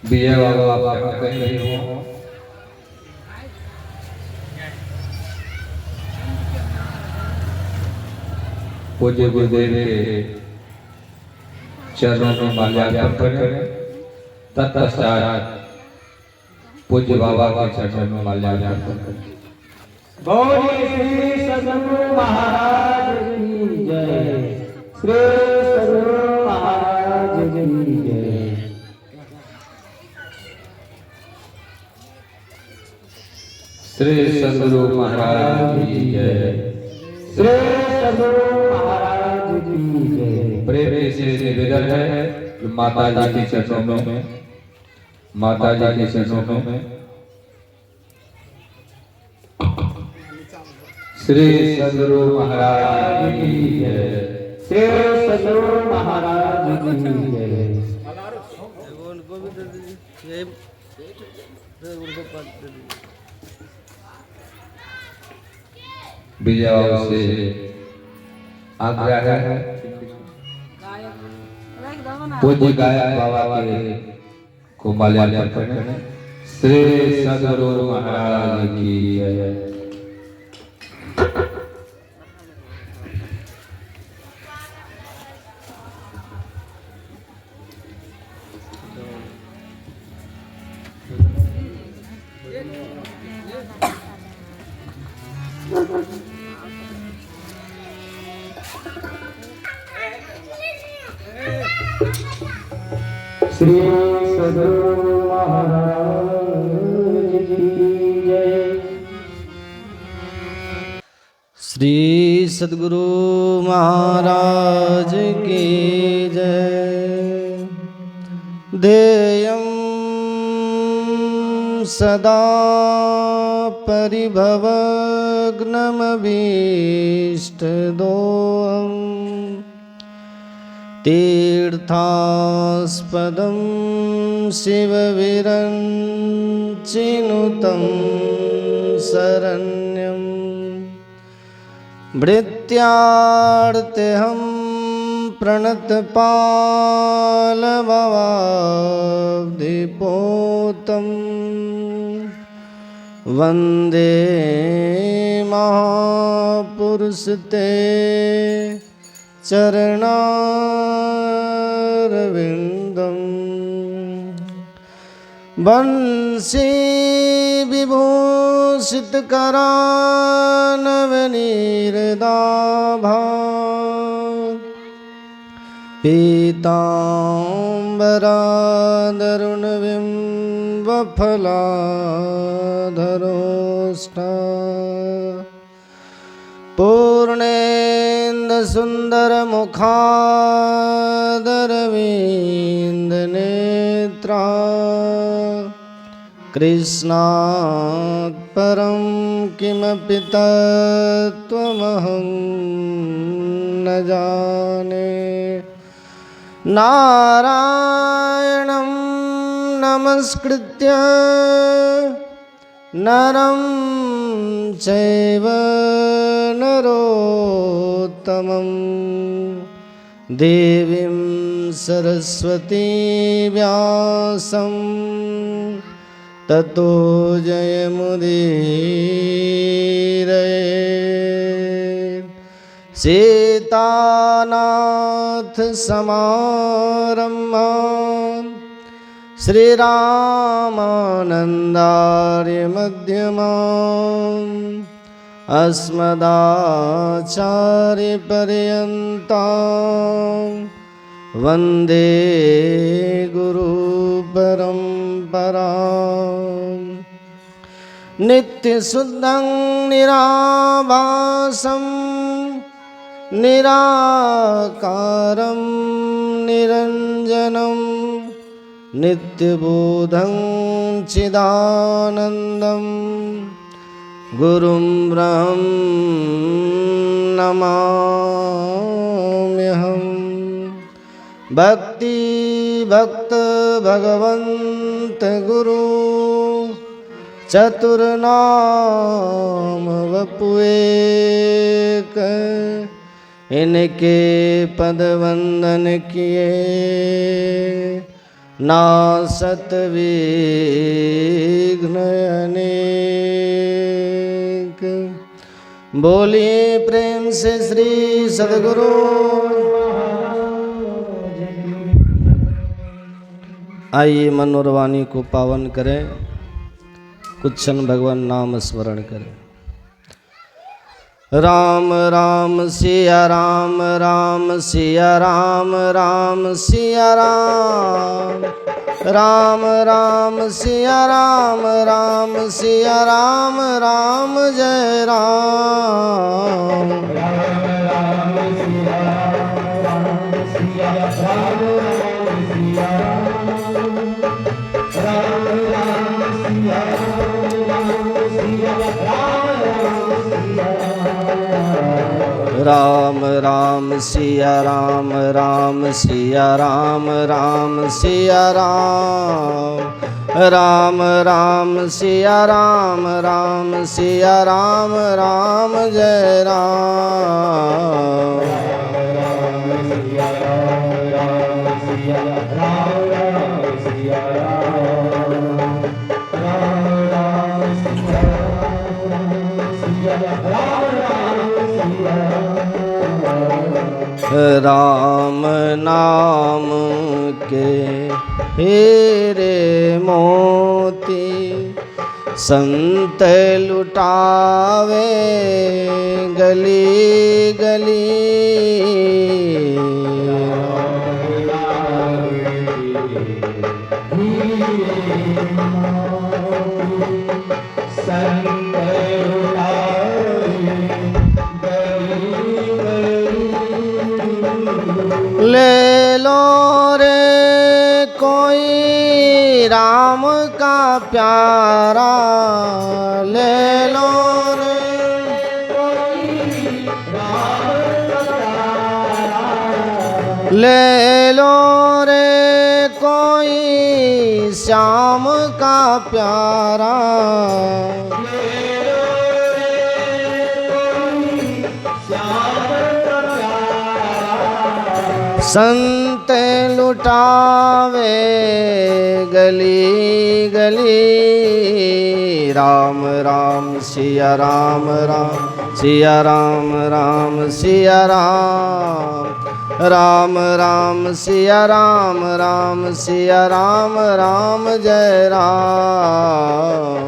विजय बाबा आप कहीं नहीं हो। पूज्य गुरुदेव के चरणों में माल्यार्पण करें। तत्पश्चात पूज्य बाबा के चरणों में माल्यार्पण करें। बोलिए श्री सद्गुरु महाराज की जय। श्री सद्गुरु महाराज की जय। श्री सद्गुरु महाराज की जय। श्री सद्गुरु महाराज की जय। प्रेम से निवेदन है कि माता जी के चरणों में, माता जी के चरणों में श्री सद्गुरु महाराज की जय। श्री सद्गुरु महाराज की जय। विजय बाबा से आग्रह है पूज्य गायक बाबा के को माल्यार्पण करें। श्री सद्गुरु महाराज की जय। श्री सद्गुरु महाराज की जय। श्री सद्गुरु महाराज की जय। ध्येयं सदा परिभवग्नमभीष्टदोहम् तीर्थास्पदं शिवविरञ्चिनुतं शरण्यं भृत्यार्तेऽहं प्रणतपालभवाब्धिपोतं वन्दे महापुरुषते चरणारविन्दं वंशी विभूषितकरानवनीरदाभा पीताम्बरादरुणबिम्बफलाधरोष्ठा पूर्णेन्दुसुन्दरमुखादरविन्दनेत्रा कृष्णात् परं किमपि तत्त्वमहं न जाने। नारायणं नमस्कृत्य नरं चैव नरोत्तमं देवीं सरस्वती व्यासं ततो जयमुदीरये। सीतानाथ समारम्भां श्रीरामानन्दार्य मध्यमाम् अस्मदाचार्यपर्यन्तां वन्दे गुरुपरम्पराम्। नित्यशुद्धं निराभासं निराकारं निरञ्जनं नित्यबोधं चिदानन्दं गुरुं ब्रह्म नमाम्यहं। भक्ति भक्त भगवंत गुरु चतुर्नाम वपुएक इनके पद वंदन किए नासत विघ्न अनेक। बोलिए प्रेम से श्री सद्गुरु। आइए मन और वाणी को पावन करें, कुछ क्षण भगवान नाम स्मरण करें। राम राम सिया राम, राम सिया राम, राम सिया राम, राम राम सिया राम, राम सिया राम, राम जय राम। राम राम सिया राम, राम सिया राम, राम सिया राम, राम राम सिया राम, राम सिया राम, राम जय राम। राम नाम के हीरे मोती संत लुटावे गली गली। ले लो रे कोई राम का प्यारा, ले लो रे कोई राम का प्यारा, ले लो रे कोई श्याम का प्यारा, संत लुटावे गली गली। राम राम सिया राम, राम सिया राम, राम सिया राम, राम राम सिया राम, राम सिया राम, राम जय राम।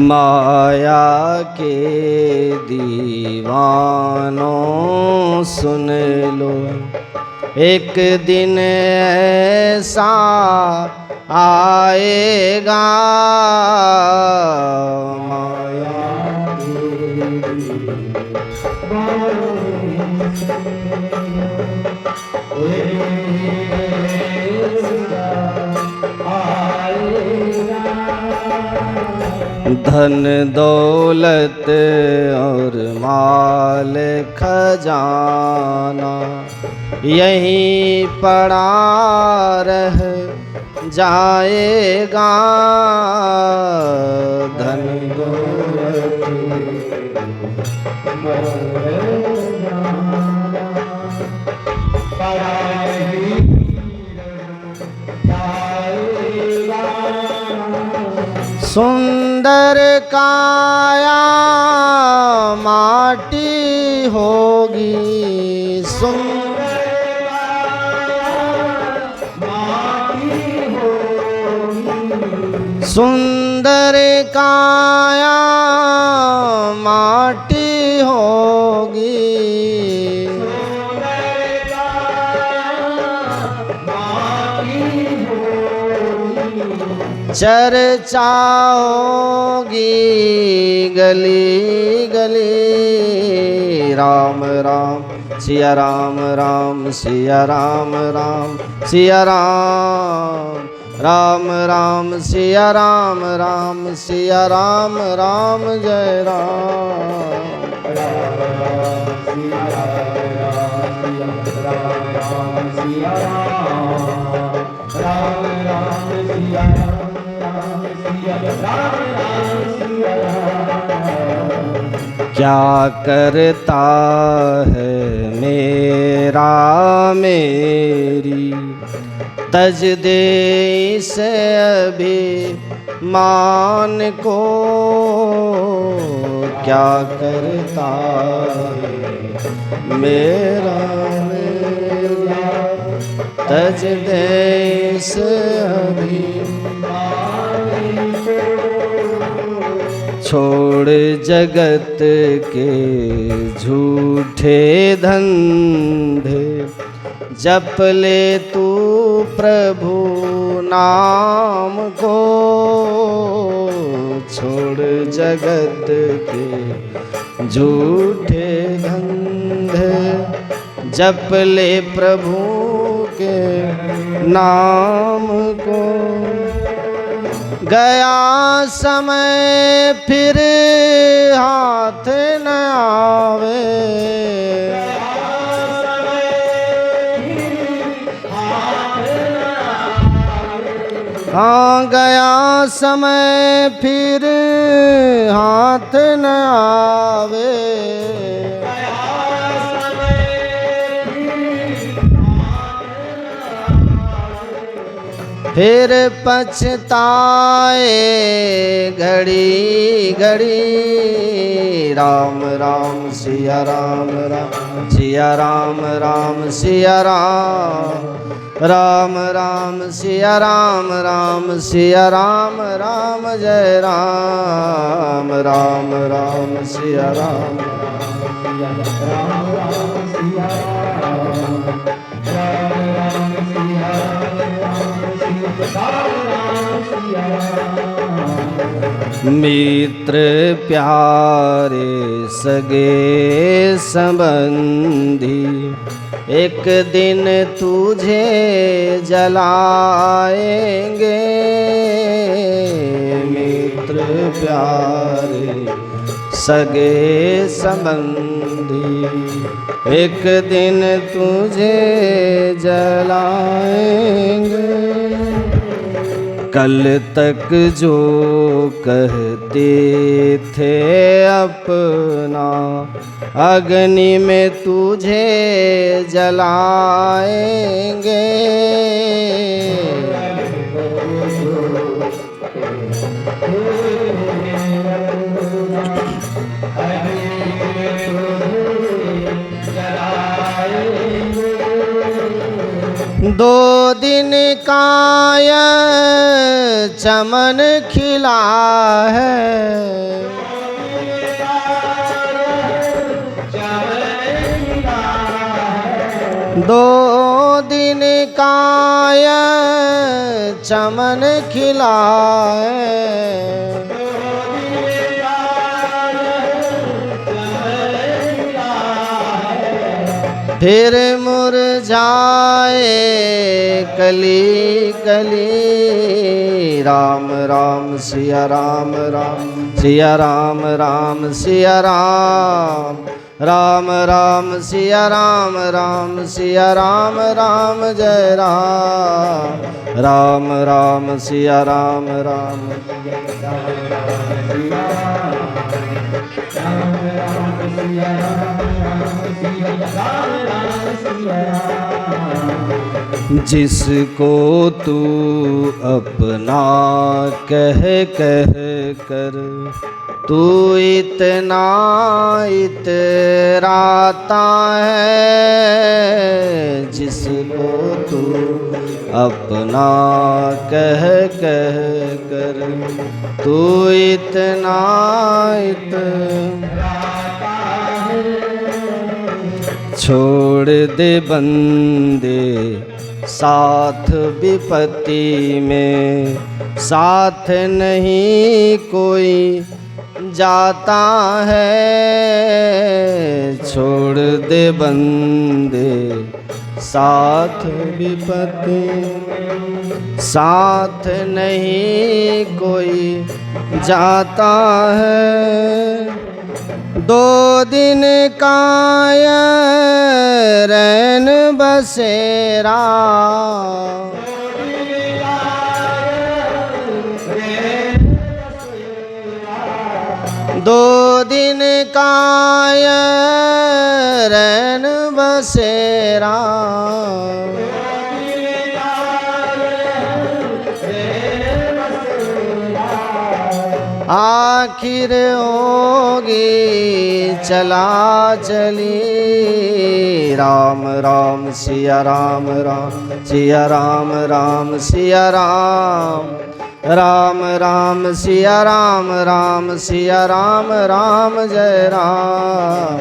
माया के दीवानों सुन लो, एक दिन ऐसा आएगा। माया धन दौलत और माल खजाना यहीं पड़ा रह जाएगा। धन दौलत सुंदर काया माटी होगी, सुंदर माटी होगी, सुंदर काया माटी होगी, चर्चा होगी गली गली। राम राम सिया राम, राम सिया राम, राम सिया राम, राम राम सिया राम, राम सिया राम, राम जय राम। राम राम क्या करता है मेरा मेरी, तज दे इस अभिमान को। क्या करता है मेरा मेरा, तज दे इस अभिमान को। छोड़ जगत के झूठे धंधे, जप ले तू प्रभु नाम को। छोड़ जगत के झूठे धंधे, जप ले प्रभु के नाम को। गया समय फिर हाथ न आवे, हाँ गया समय फिर हाथ न आवे। फिर पछताए घड़ी घड़ी। राम राम सिया राम राम सिया राम राम सिया राम। राम राम सिया राम राम सिया राम राम जय राम। राम राम सिया राम मित्र प्यारे सगे संबंधी, एक दिन तुझे जलाएंगे। मित्र प्यारे सगे संबंधी, एक दिन तुझे जलाएंगे। कल तक जो कहते थे अपना, अग्नि में तुझे जलाएंगे। दो दिन का यह चमन खिला है, दो दिन का यह चमन खिला है। फिर मुरझाए कली कली। राम राम सिया राम राम सिया राम राम सिया राम। राम राम सिया राम राम सिया राम राम जय राम। राम राम सिया राम राम जिसको तू अपना कह कह कर, तू इतना इतराता है। जिसको तू अपना कह कह कर, तू इतना इतराता है। छोड़ दे बंदे साथ विपत्ति में, साथ नहीं कोई जाता है। छोड़ दे बंदे साथ विपत्ति, साथ नहीं कोई जाता है। दो दिन का यह रैन बसेरा, दो दिन काय रैन बसेरा, आखिर होगी चला चली। राम राम सिया राम राम सिया राम राम सिया राम, राम राम सिया राम राम सिया राम राम जय राम,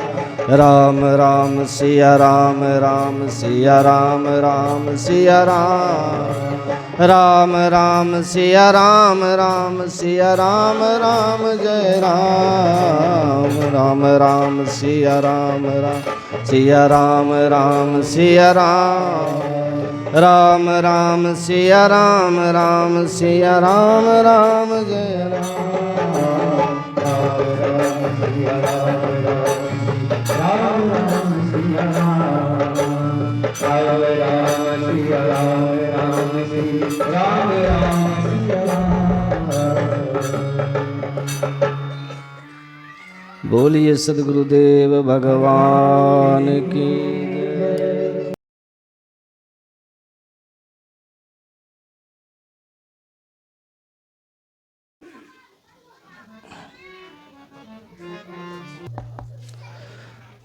राम राम सिया राम राम सिया राम राम सिया राम, राम राम सिया राम राम सिया राम राम जय राम, राम राम सिया राम राम सिया राम राम सिया राम, राम राम सिया राम राम सिया राम राम जय बोलिए सद्गुरुदेव भगवान की जय।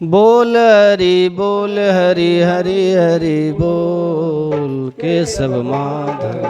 बोल हरि हरि हरि बोल केशव माधव।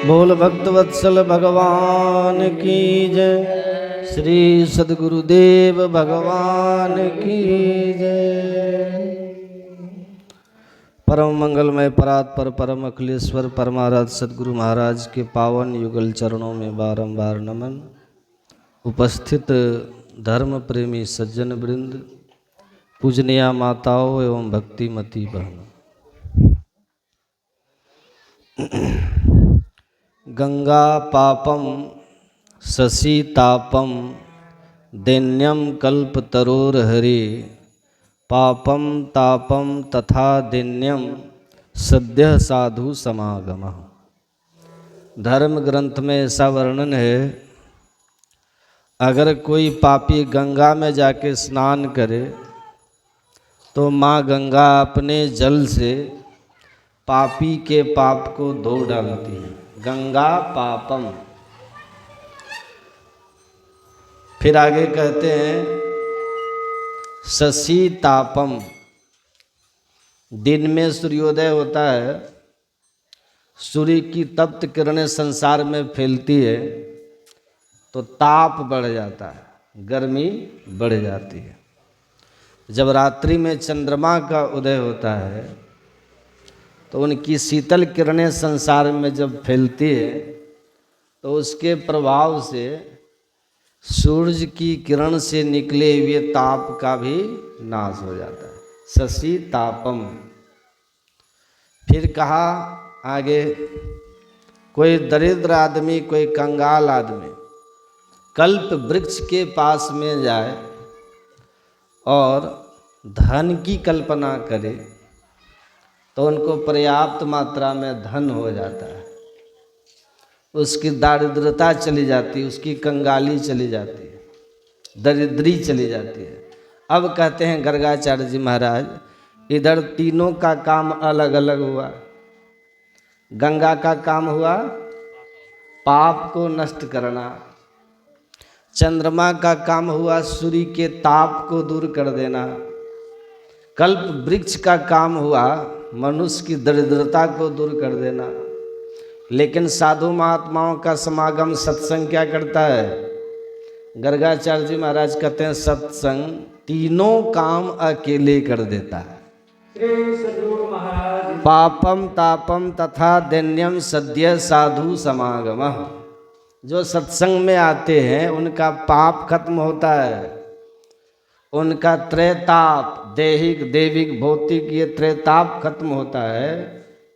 बोल भक्त वत्सल भगवान की जय। श्री सद्गुरुदेव भगवान की जय। परम मंगलमय परात्पर परम अखिलेश्वर परमाराध्य सद्गुरु महाराज के पावन युगल चरणों में बारंबार नमन। उपस्थित धर्म प्रेमी सज्जन वृंद, पूजनीय माताओं एवं भक्तिमती बहनों, गंगा पापम शशितापम दैन्यम कल्पतरोर्हरि पापम तापम तथा दैन्यम सद्य साधु समागमः। धर्म ग्रंथ में ऐसा वर्णन है, अगर कोई पापी गंगा में जाके स्नान करे तो माँ गंगा अपने जल से पापी के पाप को धो डालती है। गंगा पापम। फिर आगे कहते हैं शशि तापम। दिन में सूर्योदय होता है, सूर्य की तप्त किरणें संसार में फैलती है तो ताप बढ़ जाता है, गर्मी बढ़ जाती है। जब रात्रि में चंद्रमा का उदय होता है तो उनकी शीतल किरणें संसार में जब फैलती है तो उसके प्रभाव से सूरज की किरण से निकले हुए ताप का भी नाश हो जाता है। शशि तापम। फिर कहा आगे, कोई दरिद्र आदमी, कोई कंगाल आदमी कल्प वृक्ष के पास में जाए और धन की कल्पना करे तो उनको पर्याप्त मात्रा में धन हो जाता है, उसकी दारिद्रता चली जाती है, उसकी कंगाली चली जाती है, दरिद्री चली जाती है। अब कहते हैं गर्गाचार्य जी महाराज, इधर तीनों का काम अलग अलग हुआ। गंगा का काम हुआ पाप को नष्ट करना, चंद्रमा का काम हुआ सूर्य के ताप को दूर कर देना, कल्प वृक्ष का काम हुआ मनुष्य की दरिद्रता को दूर कर देना। लेकिन साधु महात्माओं का समागम सत्संग क्या करता है? गर्गाचार्य जी महाराज कहते हैं सत्संग तीनों काम अकेले कर देता है। पापम तापम तथा दैन्यम सद्य साधु समागमः। जो सत्संग में आते हैं उनका पाप खत्म होता है, उनका त्रैताप, दैहिक दैविक भौतिक ये त्रैताप खत्म होता है।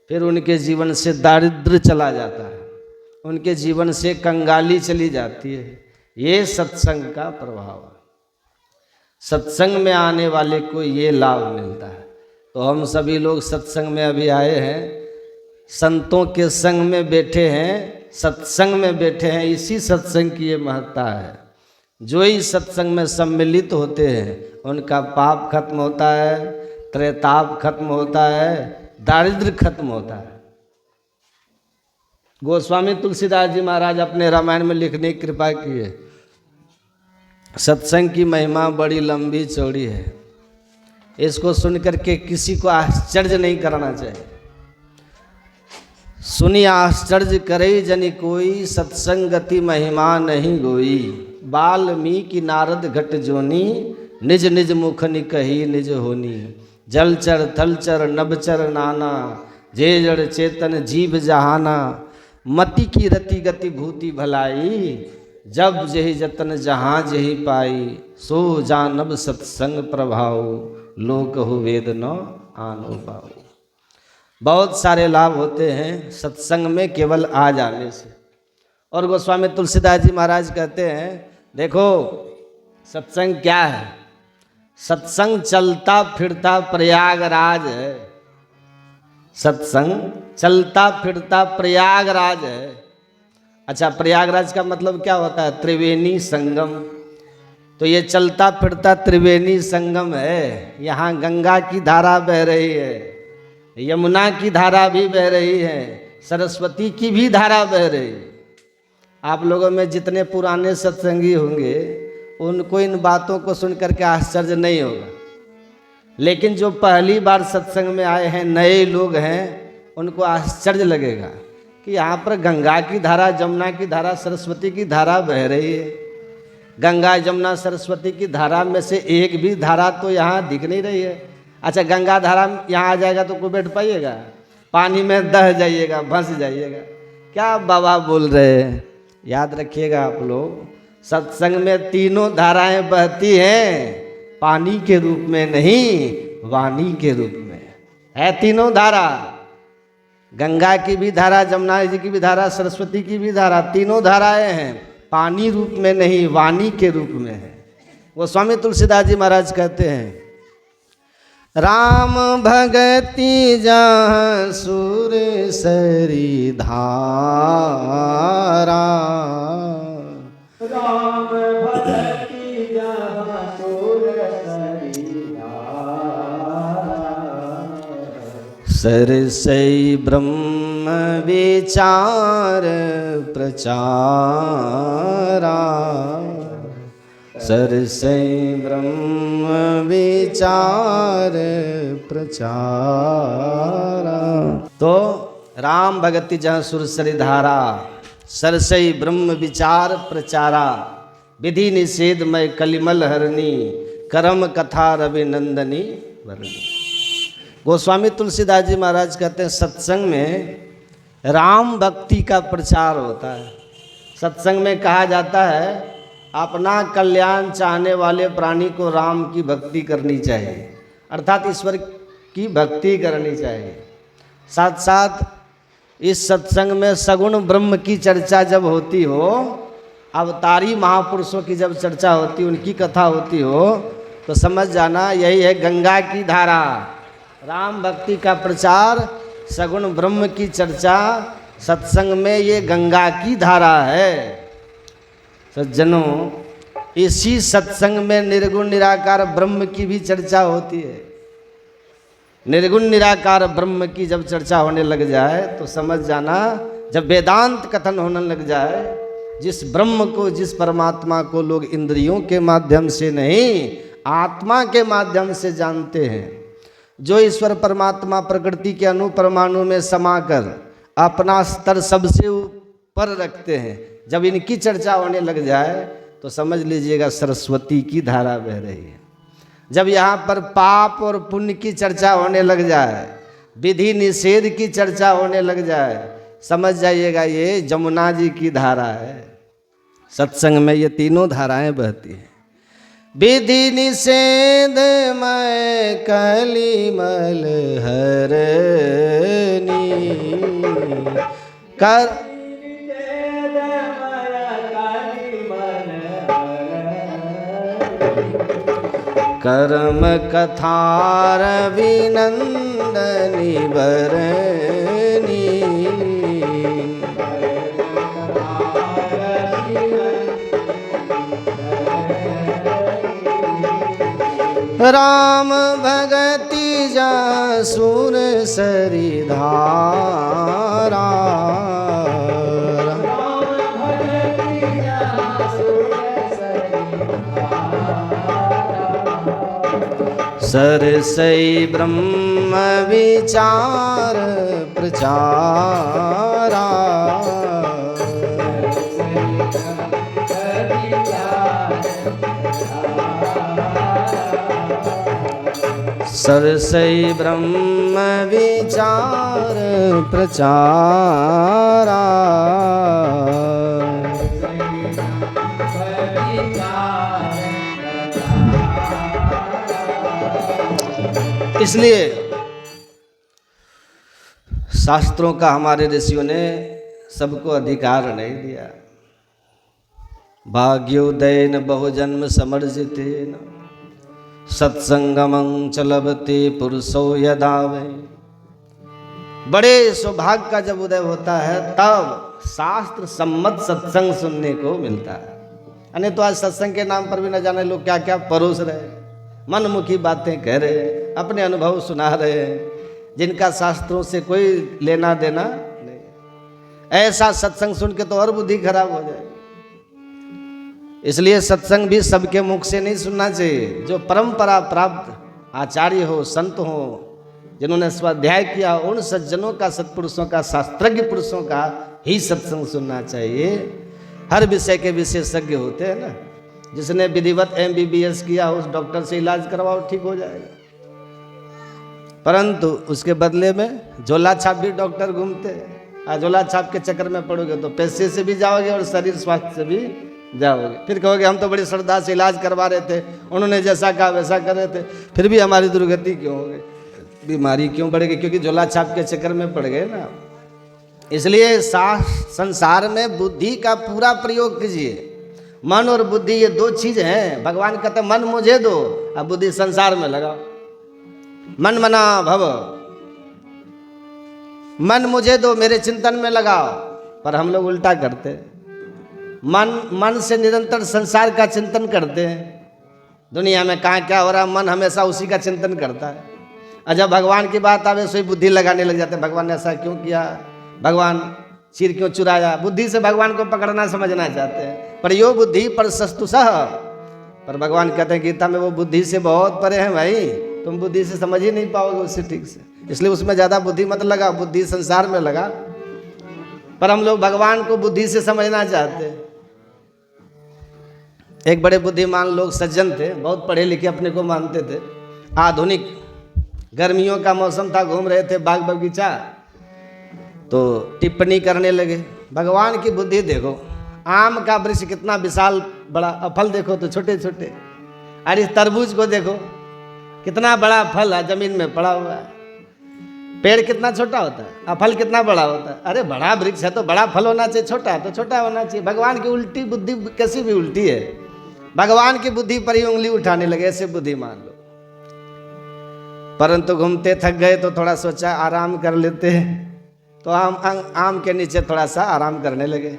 फिर उनके जीवन से दारिद्र्य चला जाता है, उनके जीवन से कंगाली चली जाती है। ये सत्संग का प्रभाव है। सत्संग में आने वाले को ये लाभ मिलता है। तो हम सभी लोग सत्संग में अभी आए हैं, संतों के संग में बैठे हैं, सत्संग में बैठे हैं। इसी सत्संग की ये महत्ता है। जो ही सत्संग में सम्मिलित होते हैं उनका पाप खत्म होता है, त्रैताप खत्म होता है, दारिद्र्य खत्म होता है। गोस्वामी तुलसीदास जी महाराज अपने रामायण में लिखने की कृपा की है। सत्संग की महिमा बड़ी लंबी चौड़ी है, इसको सुनकर के किसी को आश्चर्य नहीं करना चाहिए। सुनी आश्चर्य करे जनि कोई, सत्संगति महिमा नहीं गोई। वाल्मीकि नारद घट जोनी, निज निज मुख निकही निज होनी। जलचर थलचर नभचर नाना, जे जड़ चेतन जीव जहाना। मति की रति गति भूति भलाई, जब जही जतन जहाँ जही पाई, सो जानब सत्संग प्रभाव, लोक हो वेद न आनो पाओ। बहुत सारे लाभ होते हैं सत्संग में केवल आ जाने से। और गोस्वामी तुलसीदास जी महाराज कहते हैं, देखो सत्संग क्या है? सत्संग चलता फिरता प्रयागराज है। सत्संग चलता फिरता प्रयागराज है। अच्छा, प्रयागराज का मतलब क्या होता है? त्रिवेणी संगम। तो ये चलता फिरता त्रिवेणी संगम है। यहाँ गंगा की धारा बह रही है, यमुना की धारा भी बह रही है, सरस्वती की भी धारा बह रही है। आप लोगों में जितने पुराने सत्संगी होंगे उनको इन बातों को सुन करके आश्चर्य नहीं होगा, लेकिन जो पहली बार सत्संग में आए हैं, नए लोग हैं, उनको आश्चर्य लगेगा कि यहाँ पर गंगा की धारा, जमुना की धारा, सरस्वती की धारा बह रही है। गंगा जमुना सरस्वती की धारा में से एक भी धारा तो यहाँ दिख नहीं रही है। अच्छा, गंगा धारा यहाँ आ जाएगा तो कोई बैठ पाइएगा? पानी में दह जाइएगा, फंस जाइएगा। क्या बाबा बोल रहे हैं? याद रखिएगा आप लोग, सत्संग में तीनों धाराएं बहती हैं, पानी के रूप में नहीं, वाणी के रूप में है। तीनों धारा, गंगा की भी धारा, जमुना जी की भी धारा, सरस्वती की भी धारा, तीनों धाराएं हैं, पानी रूप में नहीं, वाणी के रूप में है। वो स्वामी तुलसीदास जी महाराज कहते हैं, राम भगति जहाँ सुर सरी धारा, राम भगति जहाँ सुर सरी धारा, सरसई ब्रह्म विचार प्रचारा, सरसई ब्रह्म विचार प्रचारा। तो राम भगति जहाँ सुरसरी धारा, सरसई ब्रह्म विचार प्रचारा, विधि निषेध मय कलिमल हरणी, करम कथा रवि नंदनी वरणी। गोस्वामी तुलसीदास जी महाराज कहते हैं, सत्संग में राम भक्ति का प्रचार होता है। सत्संग में कहा जाता है, अपना कल्याण चाहने वाले प्राणी को राम की भक्ति करनी चाहिए, अर्थात ईश्वर की भक्ति करनी चाहिए। साथ साथ इस सत्संग में सगुण ब्रह्म की चर्चा जब होती हो, अवतारी महापुरुषों की जब चर्चा होती, उनकी कथा होती हो, तो समझ जाना यही है गंगा की धारा। राम भक्ति का प्रचार, सगुण ब्रह्म की चर्चा, सत्संग में ये गंगा की धारा है। सज्जनों, इसी सत्संग में निर्गुण निराकार ब्रह्म की भी चर्चा होती है। निर्गुण निराकार ब्रह्म की जब चर्चा होने लग जाए तो समझ जाना, जब वेदांत कथन होने लग जाए, जिस ब्रह्म को, जिस परमात्मा को लोग इंद्रियों के माध्यम से नहीं, आत्मा के माध्यम से जानते हैं, जो ईश्वर परमात्मा प्रकृति के अणु परमाणु में समाकर अपना स्तर सबसे ऊपर रखते हैं, जब इनकी चर्चा होने लग जाए तो समझ लीजिएगा सरस्वती की धारा बह रही है। जब यहाँ पर पाप और पुण्य की चर्चा होने लग जाए, विधि निषेध की चर्चा होने लग जाए, समझ जाइएगा ये जमुना जी की धारा है। सत्संग में ये तीनों धाराएं बहती हैं। विधि निषेध मैं कलिमल हरनी, कर कर्म कथार विनंदनी वरनी, राम भगति जा सुर सरी धारा, सरसई ब्रह्म विचार प्रचारा, सरसई ब्रह्म विचार प्रचारा। इसलिए शास्त्रों का हमारे ऋषियों ने सबको अधिकार नहीं दिया। भाग्योदयन बहुजन्म समर्जितेन सत्संगमं च लभते पुरुषो यदा वै। बड़े सौभाग्य का जब उदय होता है तब शास्त्र सम्मत सत्संग सुनने को मिलता है। अने तो आज सत्संग के नाम पर भी न जाने लोग क्या क्या परोस रहे, मनमुखी बातें कह रहे, अपने अनुभव सुना रहे हैं, जिनका शास्त्रों से कोई लेना देना नहीं। ऐसा सत्संग सुन के तो और बुद्धि खराब हो जाएगी। इसलिए सत्संग भी सबके मुख से नहीं सुनना चाहिए। जो परंपरा प्राप्त आचार्य हो, संत हो, जिन्होंने स्वाध्याय किया, उन सज्जनों का, सत्पुरुषों का, शास्त्रज्ञ पुरुषों का ही सत्संग सुनना चाहिए। हर विषय के विशेषज्ञ होते हैं ना। जिसने विधिवत MBBS किया उस डॉक्टर से इलाज करवाओ, ठीक हो जाएगा। परंतु उसके बदले में झोला छाप भी डॉक्टर घूमते हैं। झोला छाप के चक्कर में पड़ोगे तो पैसे से भी जाओगे और शरीर स्वास्थ्य से भी जाओगे। फिर कहोगे हम तो बड़ी श्रद्धा से इलाज करवा रहे थे, उन्होंने जैसा कहा वैसा कर रहे थे, फिर भी हमारी दुर्गति क्यों हो गई, बीमारी क्यों बढ़ गई? क्योंकि झोला छाप के चक्कर में पड़ गए ना। इसलिए संसार में बुद्धि का पूरा प्रयोग कीजिए। मन और बुद्धि ये दो चीज़ हैं। भगवान कहते मन मुझे दो, अब बुद्धि संसार में लगाओ। मन मना भव, मन मुझे दो, मेरे चिंतन में लगाओ। पर हम लोग उल्टा करते हैं। मन से निरंतर संसार का चिंतन करते हैं। दुनिया में कहाँ क्या हो रहा है, मन हमेशा उसी का चिंतन करता है। और जब भगवान की बात आवे सोई बुद्धि लगाने लग जाते हैं। भगवान ने ऐसा क्यों किया, भगवान सिर क्यों चुराया। बुद्धि से भगवान को पकड़ना समझना चाहते हैं। पर यो बुद्धि पर सस्तुसह, पर भगवान कहते हैं गीता में वो बुद्धि से बहुत परे हैं भाई। तुम बुद्धि से समझ ही नहीं पाओगे उससे ठीक से। इसलिए उसमें ज़्यादा बुद्धि मत लगा, बुद्धि संसार में लगा। पर हम लोग भगवान को बुद्धि से समझना चाहते हैं। एक बड़े बुद्धिमान लोग सज्जन थे, बहुत पढ़े लिखे अपने को मानते थे। आधुनिक गर्मियों का मौसम था, घूम रहे थे बाग बगीचा, तो टिप्पणी करने लगे भगवान की बुद्धि देखो, आम का वृक्ष कितना विशाल बड़ा, और फल देखो तो छोटे छोटे। अरे इस तरबूज को देखो कितना बड़ा फल है, जमीन में पड़ा हुआ है। पेड़ कितना छोटा होता है और फल कितना बड़ा होता है। अरे बड़ा वृक्ष है तो बड़ा फल होना चाहिए, छोटा है तो छोटा होना चाहिए। भगवान की उल्टी बुद्धि कैसी भी उल्टी है। भगवान की बुद्धि पर ही उंगली उठाने लगे, ऐसे बुद्धिमान लोग। परंतु घूमते थक गए तो थोड़ा सोचा आराम कर लेते हैं, तो आम के नीचे थोड़ा सा आराम करने लगे।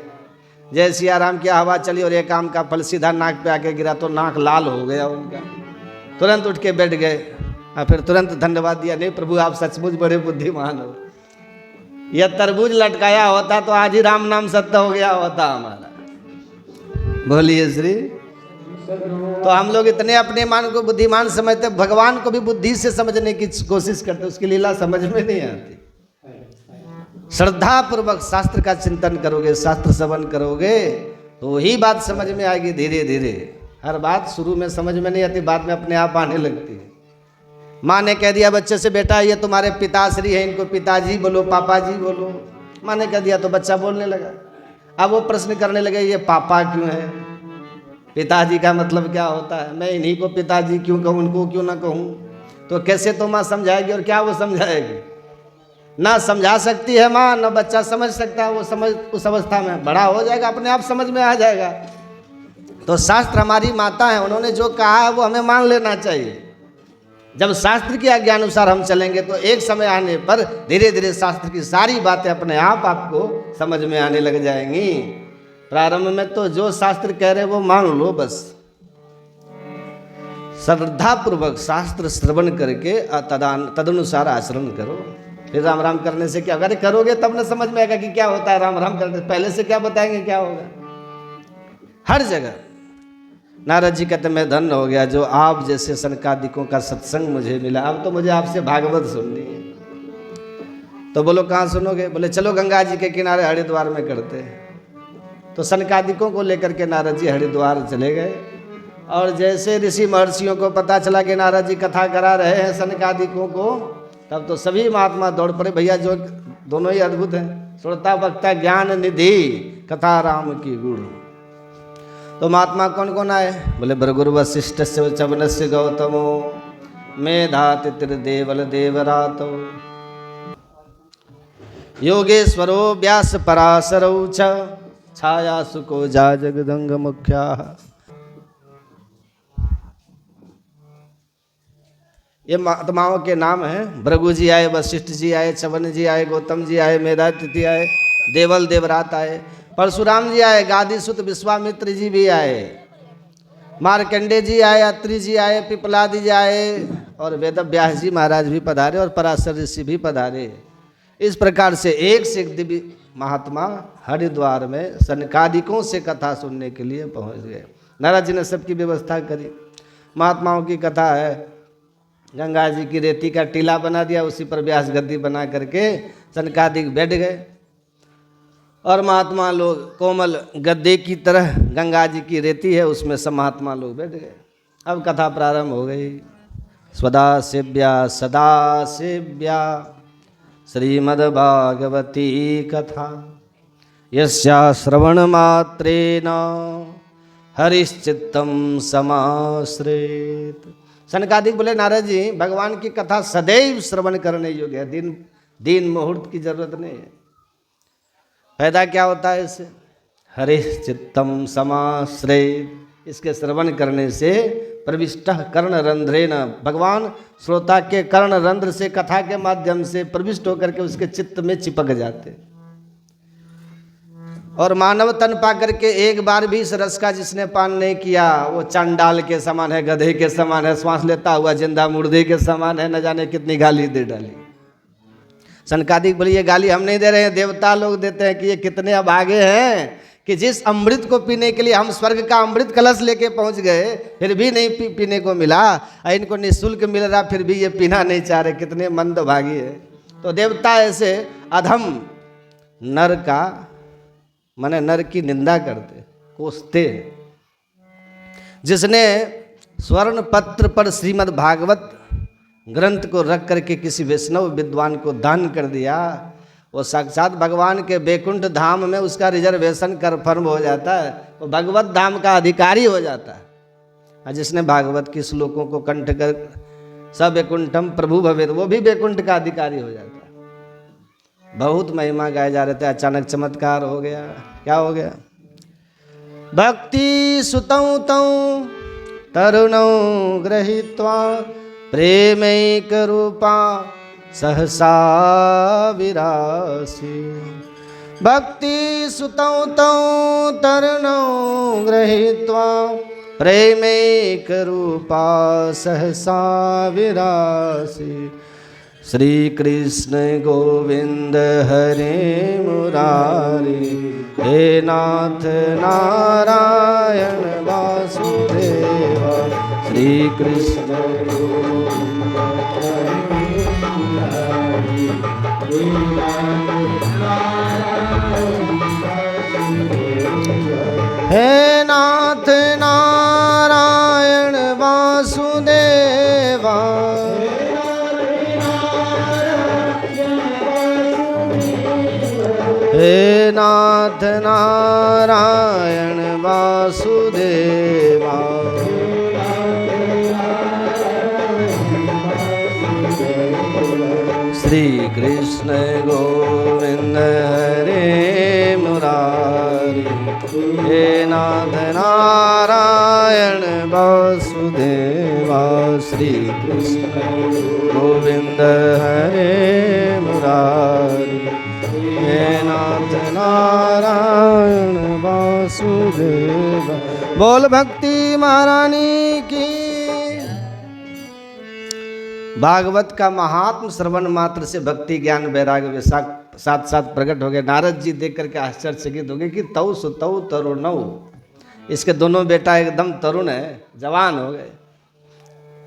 जैसी आराम किया, हवा चली और एक आम का फल सीधा नाक पे आके गिरा तो नाक लाल हो गया उनका। तुरंत उठ के बैठ गए और फिर तुरंत धन्यवाद दिया, नहीं प्रभु आप सचमुच बड़े बुद्धिमान हो। यह तरबूज लटकाया होता तो आज ही राम नाम सत्य हो गया होता हमारा। बोलिए श्री। तो हम लोग इतने अपने मान को बुद्धिमान समझते, भगवान को भी बुद्धि से समझने की कोशिश करते, उसकी लीला समझ में नहीं आती। श्रद्धा पूर्वक शास्त्र का चिंतन करोगे, शास्त्र श्रवण करोगे तो ही बात समझ में आएगी धीरे धीरे। हर बात शुरू में समझ में नहीं आती, बाद में अपने आप आने लगती है। माँ ने कह दिया बच्चे से, बेटा ये तुम्हारे पिताश्री हैं, इनको पिताजी बोलो, पापा जी बोलो। माँ ने कह दिया तो बच्चा बोलने लगा। अब वो प्रश्न करने लगे ये पापा क्यों है, पिताजी का मतलब क्या होता है, मैं इन्हीं को पिताजी क्यों कहूँ, उनको क्यों ना कहूँ। तो कैसे तो माँ समझाएगी और क्या वो समझाएगी। ना समझा सकती है माँ, ना बच्चा समझ सकता है। वो समझ उस अवस्था में बड़ा हो जाएगा, अपने आप समझ में आ जाएगा। तो शास्त्र हमारी माता है, उन्होंने जो कहा है वो हमें मान लेना चाहिए। जब शास्त्र की आज्ञा अनुसार हम चलेंगे तो एक समय आने पर धीरे धीरे शास्त्र की सारी बातें अपने आप आपको समझ में आने लग जाएंगी। प्रारंभ में तो जो शास्त्र कह रहे हैं वो मान लो बस। श्रद्धा पूर्वक शास्त्र श्रवण करके तदनुसार आचरण करो। फिर राम राम करने से क्या, अगर करोगे तब न समझ में आएगा कि क्या होता है राम राम करने। पहले से क्या बताएंगे क्या होगा। हर जगह नारद जी कहते मैं धन्य हो गया जो आप जैसे सनकादिकों का सत्संग मुझे मिला। अब तो मुझे आपसे भागवत सुननी है। तो बोलो कहाँ सुनोगे, बोले चलो गंगा जी के किनारे हरिद्वार में करते हैं। तो सनकादिकों को लेकर के नारद जी हरिद्वार चले गए। और जैसे ऋषि महर्षियों को पता चला कि नारद जी कथा करा रहे हैं सनकादिकों को, तब तो सभी महात्मा दौड़ पड़े। भैया जो दोनों ही अद्भुत हैं, श्रोता वक्ता ज्ञान निधि कथा राम की गुण। तो महात्मा कौन कौन आए, बोले भृगुर वशिष्ठ से चवनस्य गौतमो मेधातिथिर्देवल देवरातो योगेश्वरो व्यास पराशरौ च छाया सुको जा जगदंग मुख्या। ये महात्माओं के नाम हैं। भृगु जी आए, वशिष्ठ जी आए, चवन जी आए, गौतम जी आए, मेधातिथि आए, देवल देवरात आए, परशुराम जी आए, गादी सुत विश्वामित्र जी भी आए, मार्कंडे जी आए, अत्रि जी आए, पिपलादि जी आए और वेद व्यास जी महाराज भी पधारे और पराशर ऋषि भी पधारे। इस प्रकार से एक दिव्य महात्मा हरिद्वार में सनकादिकों से कथा सुनने के लिए पहुंच गए। नारद जी ने सबकी व्यवस्था करी। महात्माओं की कथा है, गंगा जी की रेती का टीला बना दिया, उसी पर व्यास गद्दी बना करके सनकादिक बैठ गए और महात्मा लोग कोमल गद्दे की तरह गंगा जी की रेती है उसमें सब महात्मा लोग बैठ गए। अब कथा प्रारंभ हो गई। स्वदा सेव्या सदा सेव्या श्रीमद्भागवती कथा यस्या श्रवण मात्रेण हरिश्चित्तम समाश्रित। सनकादिक बोले नारद जी भगवान की कथा सदैव श्रवण करने योग्य है, दिन मुहूर्त की जरूरत नहीं है। फायदा क्या होता है इससे? हरिश्चित्तम समाश्रित, इसके श्रवण करने से प्रविष्ट कर्ण रंध्रेन, भगवान श्रोता के कर्ण रंध्र से कथा के माध्यम से प्रविष्ट होकर के उसके चित्त में चिपक जाते। और मानव तन पा करके एक बार भी इस रस का जिसने पान नहीं किया वो चांडाल के समान है, गधे के समान है, श्वास लेता हुआ जिंदा मुर्दे के समान है। न जाने कितनी गाली दे डाली। सनकादिक बोली ये गाली हम नहीं दे रहे हैं, देवता लोग देते हैं कि ये कितने अभागे हैं कि जिस अमृत को पीने के लिए हम स्वर्ग का अमृत कलश लेके पहुंच गए फिर भी नहीं पीने को मिला, इनको निःशुल्क मिल रहा फिर भी ये पीना नहीं चाह रहे, कितने मंदभागी है। तो देवता ऐसे अधम नर का माने नर की निंदा करते, कोसते। जिसने स्वर्ण पत्र पर श्रीमद् भागवत ग्रंथ को रख करके किसी वैष्णव विद्वान को दान कर दिया वो साक्षात भगवान के बैकुंठ धाम में उसका रिजर्वेशन कन्फर्म हो जाता है, वो भगवत धाम का अधिकारी हो जाता है। और जिसने भागवत के श्लोकों को कंठ कर सब बैकुंठम प्रभु भवेत, वो भी बैकुंठ का अधिकारी हो जाता है। बहुत महिमा गाए जा रहे थे, अचानक चमत्कार हो गया। क्या हो गया? भक्ति सुतौ तौ तरुणौ गृहीत्वा प्रेमैक रूपा सहसा विरासी। भक्ति सुतौ तौ तरुणौ गृहीत्वा प्रेमैक रूपा सहसा विरासी। श्री कृष्ण गोविंद हरे मुरारी, हे नाथ नारायण वासुदेवा। श्री कृष्ण गोविंद हरे मुरारी, हे नाथ नारायण वासुदेवा। हे नाथ नारायण वासुदेवा। हे नाथ नारायण वासुदेवा। श्री कृष्ण गोविंद हरे मुरारी, हे नाथ नारायण वासुदेवा। श्री कृष्ण गोविंद हरे मुरारी, हे नाथ नारायण वासुदेवा। बोल भक्ति महारानी की। भागवत का महात्म श्रवण मात्र से भक्ति ज्ञान वैराग्य साथ साथ प्रकट हो गए। नारद जी देख करके आश्चर्यचकित हो गए कि तौ सुतौ तरुणौ, इसके दोनों बेटा एकदम तरुण है, जवान हो गए।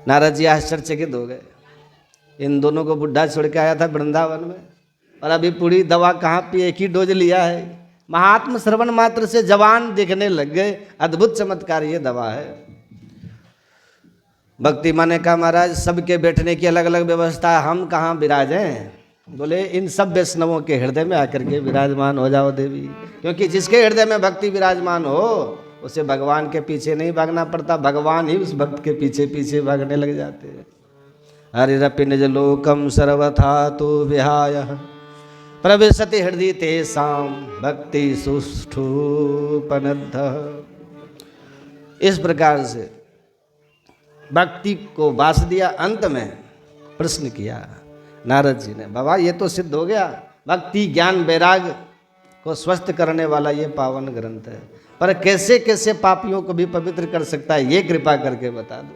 नारद जी आश्चर्यचकित हो गए। इन दोनों को बुढ़ा छोड़ के आया था वृंदावन में और अभी पूरी दवा कहाँ पी, एक ही डोज लिया है। महात्म श्रवण मात्र से जवान दिखने लग गए। अद्भुत चमत्कार ये दवा है। भक्ति माने का महाराज सबके बैठने की अलग अलग व्यवस्था है, हम कहाँ विराजें। बोले इन सब वैष्णवों के हृदय में आकर के विराजमान हो जाओ देवी, क्योंकि जिसके हृदय में भक्ति विराजमान हो उसे भगवान के पीछे नहीं भागना पड़ता, भगवान ही उस भक्त के पीछे पीछे भागने लग जाते हैं। हरिरपि निज लोकम सर्वथा तो विहाय प्रविशति हृदय तेषां भक्ति सुष्ठुपनद्ध। इस प्रकार से भक्ति को बास दिया। अंत में प्रश्न किया नारद जी ने, बाबा ये तो सिद्ध हो गया, भक्ति ज्ञान वैराग को स्वस्थ करने वाला ये पावन ग्रंथ है, पर कैसे कैसे पापियों को भी पवित्र कर सकता है, ये कृपा करके बता दो।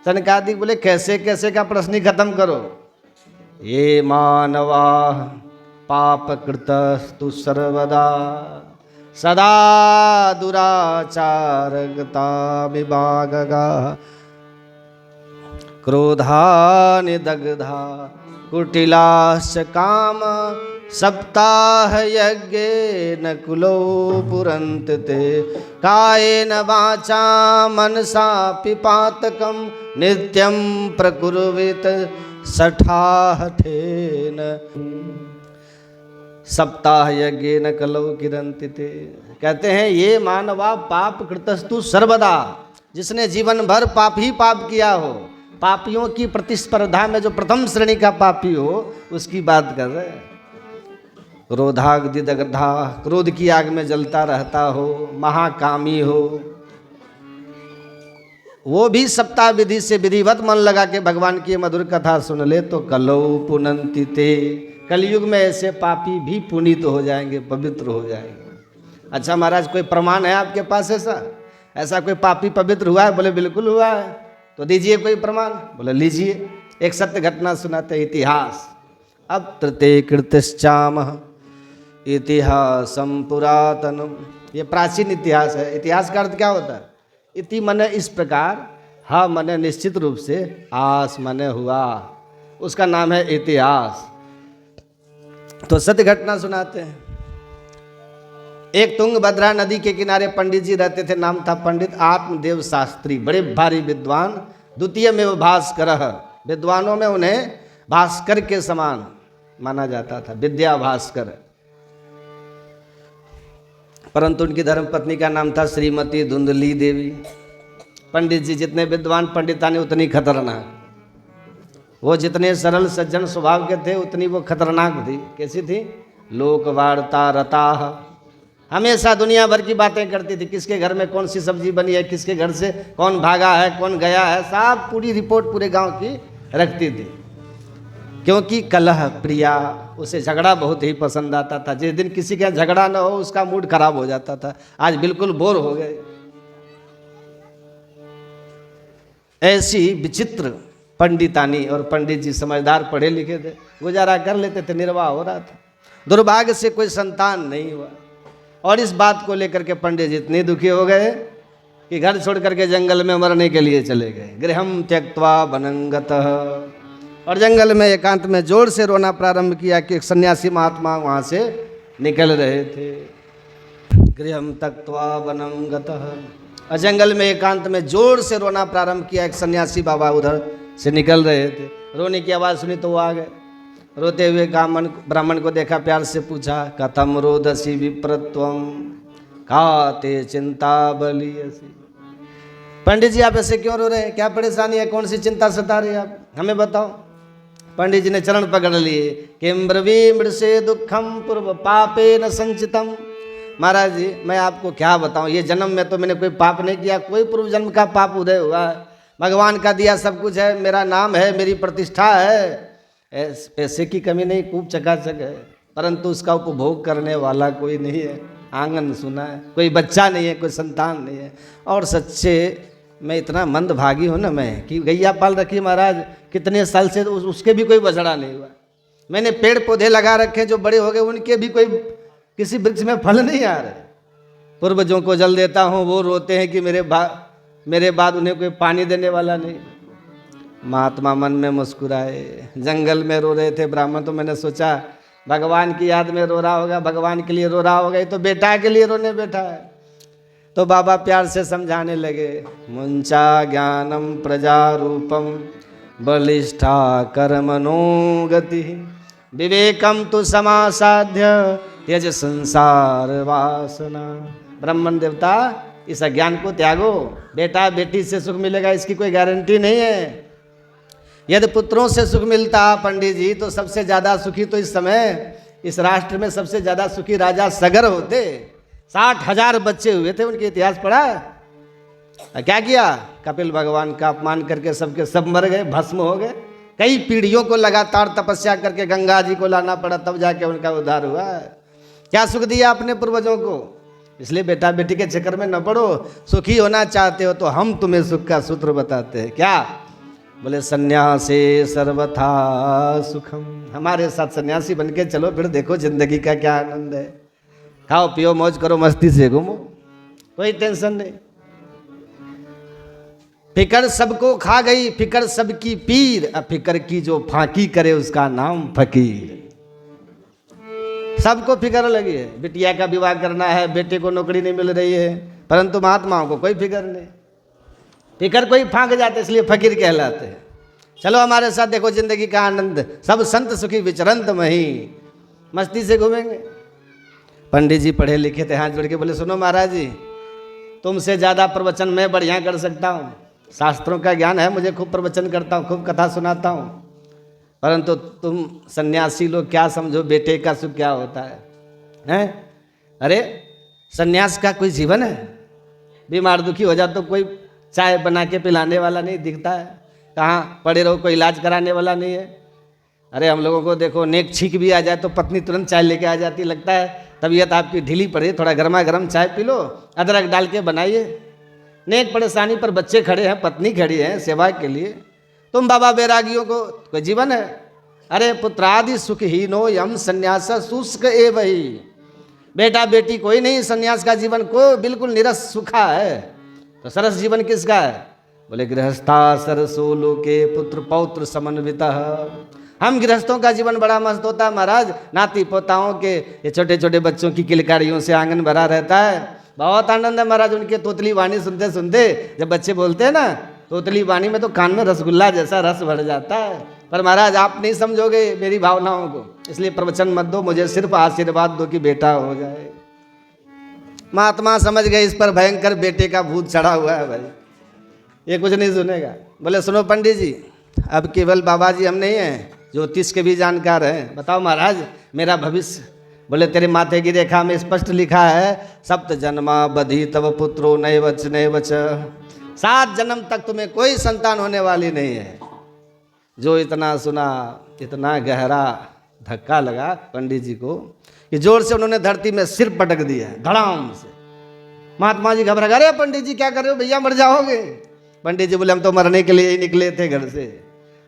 सनकादिक बोले कैसे कैसे का प्रश्न ही खत्म करो। ये मानवा पाप कृतस्तु सर्वदा सदा दुराचारगता विभागगा क्रोधानि दग्धा कुटिलाश्च काम सप्ताह यज्ञेन कुलो पुरन्ति ते कायेन वाचा मनसा पिपातकं नित्यं प्रकुर्वित सठाहठेन सप्ताह यज्ञेन कलौ किरन्ति ते। कहते हैं ये मानवा पाप कृतस्तु सर्वदा, जिसने जीवन भर पाप ही पाप किया हो, पापियों की प्रतिस्पर्धा में जो प्रथम श्रेणी का पापी हो उसकी बात कर रहे हैं। क्रोधाग्नि दग्धा, क्रोध की आग में जलता रहता हो, महाकामी हो, वो भी सप्ताह विधि से विधिवत मन लगा के भगवान की मधुर कथा सुन ले तो कलौ पुनन्ति ते, कलयुग में ऐसे पापी भी पुनीत हो जाएंगे, पवित्र हो जाएंगे। अच्छा महाराज कोई प्रमाण है आपके पास ऐसा कोई पापी पवित्र हुआ है? बोले बिल्कुल हुआ है। तो दीजिए कोई प्रमाण। बोले लीजिए, एक सत्य घटना सुनाते इतिहास। अब तृते कृतश्चामः इतिहासम पुरातनम, ये प्राचीन इतिहास है। इतिहास का अर्थ क्या होता है? इति मने इस प्रकार, हा मने निश्चित रूप से, आस मने हुआ, उसका नाम है इतिहास। तो सत्य घटना सुनाते हैं। एक तुंगभद्रा नदी के किनारे पंडित जी रहते थे, नाम था पंडित आत्मदेव शास्त्री, बड़े भारी विद्वान, द्वितीय में भास्कर, विद्वानों में उन्हें भास्कर के समान माना जाता था, विद्या भास्कर। परंतु उनकी धर्मपत्नी का नाम था श्रीमती धुंधली देवी। पंडित जी जितने विद्वान पंडितानी उतनी खतरनाक, वो जितने सरल सज्जन स्वभाव के थे उतनी वो खतरनाक थी। कैसी थी? लोक वार्ता रताह, हमेशा दुनिया भर की बातें करती थी, किसके घर में कौन सी सब्जी बनी है, किसके घर से कौन भागा है, कौन गया है, सब पूरी रिपोर्ट पूरे गांव की रखती थी। क्योंकि कलह प्रिया, उसे झगड़ा बहुत ही पसंद आता था। जिस दिन किसी के यहाँ झगड़ा न हो उसका मूड खराब हो जाता था। आज बिल्कुल बोर हो गए। ऐसी विचित्र पंडितानी, और पंडित जी समझदार पढ़े लिखे थे, गुजारा कर लेते थे, निर्वाह हो रहा था। दुर्भाग्य से कोई संतान नहीं हुआ, और इस बात को लेकर के पंडित जी इतने दुखी हो गए कि घर छोड़ करके जंगल में मरने के लिए चले गए। गृहम त्यक्त्वा वनंगतः, और जंगल में एकांत में जोर से रोना प्रारंभ किया कि एक सन्यासी महात्मा वहाँ से निकल रहे थे। गृहम त्यक्त्वा वनं गतः, और जंगल में एकांत में जोर से रोना प्रारंभ किया। एक सन्यासी बाबा उधर से निकल रहे थे, रोने की आवाज़ सुनी तो वो आ गए। रोते हुए ब्राह्मण को देखा, प्यार से पूछा, कथम रोदसी विप्रत्वम काते चिंता बलियसी। पंडित जी आप ऐसे क्यों रो रहे हैं? क्या परेशानी है? कौन सी चिंता सता रही है? आप हमें बताओ। पंडित जी ने चरण पकड़ लिए। किम ब्रवीमृ से दुखम पूर्व पापे न संचितम। महाराज जी मैं आपको क्या बताऊं, ये जन्म में तो मैंने कोई पाप नहीं किया, कोई पूर्व जन्म का पाप उदय हुआ है। भगवान का दिया सब कुछ है, मेरा नाम है, मेरी प्रतिष्ठा है, पैसे की कमी नहीं, खूब चकाचक है, परंतु उसका उपभोग करने वाला कोई नहीं है। आंगन सुना है, कोई बच्चा नहीं है, कोई संतान नहीं है। और सच्चे मैं इतना मंदभागी हूँ ना मैं, कि गैया पाल रखी महाराज कितने साल से, उसके भी कोई बछड़ा नहीं हुआ। मैंने पेड़ पौधे लगा रखे जो बड़े हो गए, उनके भी कोई किसी वृक्ष में फल नहीं आ रहे। पूर्वजों को जल देता हूँ, वो रोते हैं कि मेरे बाद उन्हें कोई पानी देने वाला नहीं। महात्मा मन में मुस्कुराए। जंगल में रो रहे थे ब्राह्मण, तो मैंने सोचा भगवान की याद में रो रहा होगा, भगवान के लिए रो रहा होगा, ये तो बेटा के लिए रोने बैठा है। तो बाबा प्यार से समझाने लगे, मुंचा ज्ञानम प्रजा रूपम बलिष्ठा कर्मणो गति विवेकम तु समासाध्य त्यज संसार वासना। ब्राह्मण देवता इस अज्ञान को त्यागो, बेटा बेटी से सुख मिलेगा इसकी कोई गारंटी नहीं है। यदि पुत्रों से सुख मिलता पंडित जी तो सबसे ज़्यादा सुखी तो इस समय इस राष्ट्र में सबसे ज़्यादा सुखी राजा सगर होते। 60,000 बच्चे हुए थे, उनके इतिहास पढ़ा। क्या किया? कपिल भगवान का अपमान करके सबके सब मर गए, भस्म हो गए। कई पीढ़ियों को लगातार तपस्या करके गंगा जी को लाना पड़ा, तब जाके उनका उद्धार हुआ। क्या सुख दिया अपने पूर्वजों को। इसलिए बेटा बेटी के चक्कर में न पड़ो। सुखी होना चाहते हो तो हम तुम्हें सुख का सूत्र बताते हैं। क्या बोले? सन्यासे सर्वथा सुखम। हमारे साथ सन्यासी बन के चलो, फिर देखो जिंदगी का क्या आनंद है। खाओ पियो मौज करो, मस्ती से घूमो, कोई टेंशन नहीं। फिकर सबको खा गई, फिकर सबकी पीर, अब फिकर की जो फांकी करे उसका नाम फकीर। सबको फिकर लगी है, बिटिया का विवाह करना है, बेटे को नौकरी नहीं मिल रही है, परंतु महात्माओं को कोई फिकर नहीं। फिकर कोई फांक जाते, इसलिए फकीर कहलाते हैं। चलो हमारे साथ देखो जिंदगी का आनंद, सब संत सुखी विचरंत मही, मस्ती से घूमेंगे। पंडित जी पढ़े लिखे थे, हाथ जोड़ के बोले सुनो महाराज जी, तुमसे ज़्यादा प्रवचन मैं बढ़िया कर सकता हूँ, शास्त्रों का ज्ञान है मुझे, खूब प्रवचन करता हूँ, खूब कथा सुनाता हूँ, परंतु तुम सन्यासी लोग क्या समझो बेटे का सुख क्या होता है? अरे सन्यास का कोई जीवन है? बीमार दुखी हो जाए तो कोई चाय बना के पिलाने वाला नहीं दिखता है, कहाँ पड़े रहो कोई इलाज कराने वाला नहीं है। अरे हम लोगों को देखो, नेक छींक भी आ जाए तो पत्नी तुरंत चाय लेके आ जाती, लगता है तबीयत आपकी ढीली पड़े, थोड़ा गर्मा गर्म चाय पी लो, अदरक डाल के बनाइए। नेक परेशानी पर बच्चे खड़े हैं, पत्नी खड़ी है सेवा के लिए, तुम बाबा बैरागियों को कोई जीवन है? अरे पुत्रादि सुखहीनो यम संन्यास शुष्क एव ही। बेटा बेटी कोई नहीं, संन्यास का जीवन को बिल्कुल निरस सुखा है। तो सरस जीवन किसका है? बोले गृहस्था सरसो लोके पुत्र पौत्र समन्विता। हम गृहस्थों का जीवन बड़ा मस्त होता है महाराज, नाती पोताओं के ये छोटे छोटे बच्चों की किलकारियों से आंगन भरा रहता है, बहुत आनंद है महाराज। उनके तोतली वाणी सुनते सुनते जब बच्चे बोलते हैं ना तोतली वाणी में, तो कान में रसगुल्ला जैसा रस भर जाता है। पर महाराज आप नहीं समझोगे मेरी भावनाओं को, इसलिए प्रवचन मत दो, मुझे सिर्फ आशीर्वाद दो कि बेटा हो जाए। महात्मा समझ गए इस पर भयंकर बेटे का भूत चढ़ा हुआ है भाई, ये कुछ नहीं सुनेगा। बोले सुनो पंडित जी, अब केवल बाबा जी हम नहीं हैं, ज्योतिष के भी जानकार हैं, बताओ महाराज मेरा भविष्य। बोले तेरे माथे की रेखा में स्पष्ट लिखा है, सप्त जन्मा बधी तव पुत्रो नैवच नैवच। 7 जन्म तक तुम्हें कोई संतान होने वाली नहीं है। जो इतना सुना, इतना गहरा धक्का लगा पंडित जी को कि जोर से उन्होंने धरती में सिर पटक दिया धड़ाम से। महात्मा जी घबरा गए, अरे पंडित जी क्या कर रहे हो भैया, मर जाओगे। पंडित जी बोले हम तो मरने के लिए ही निकले थे घर से,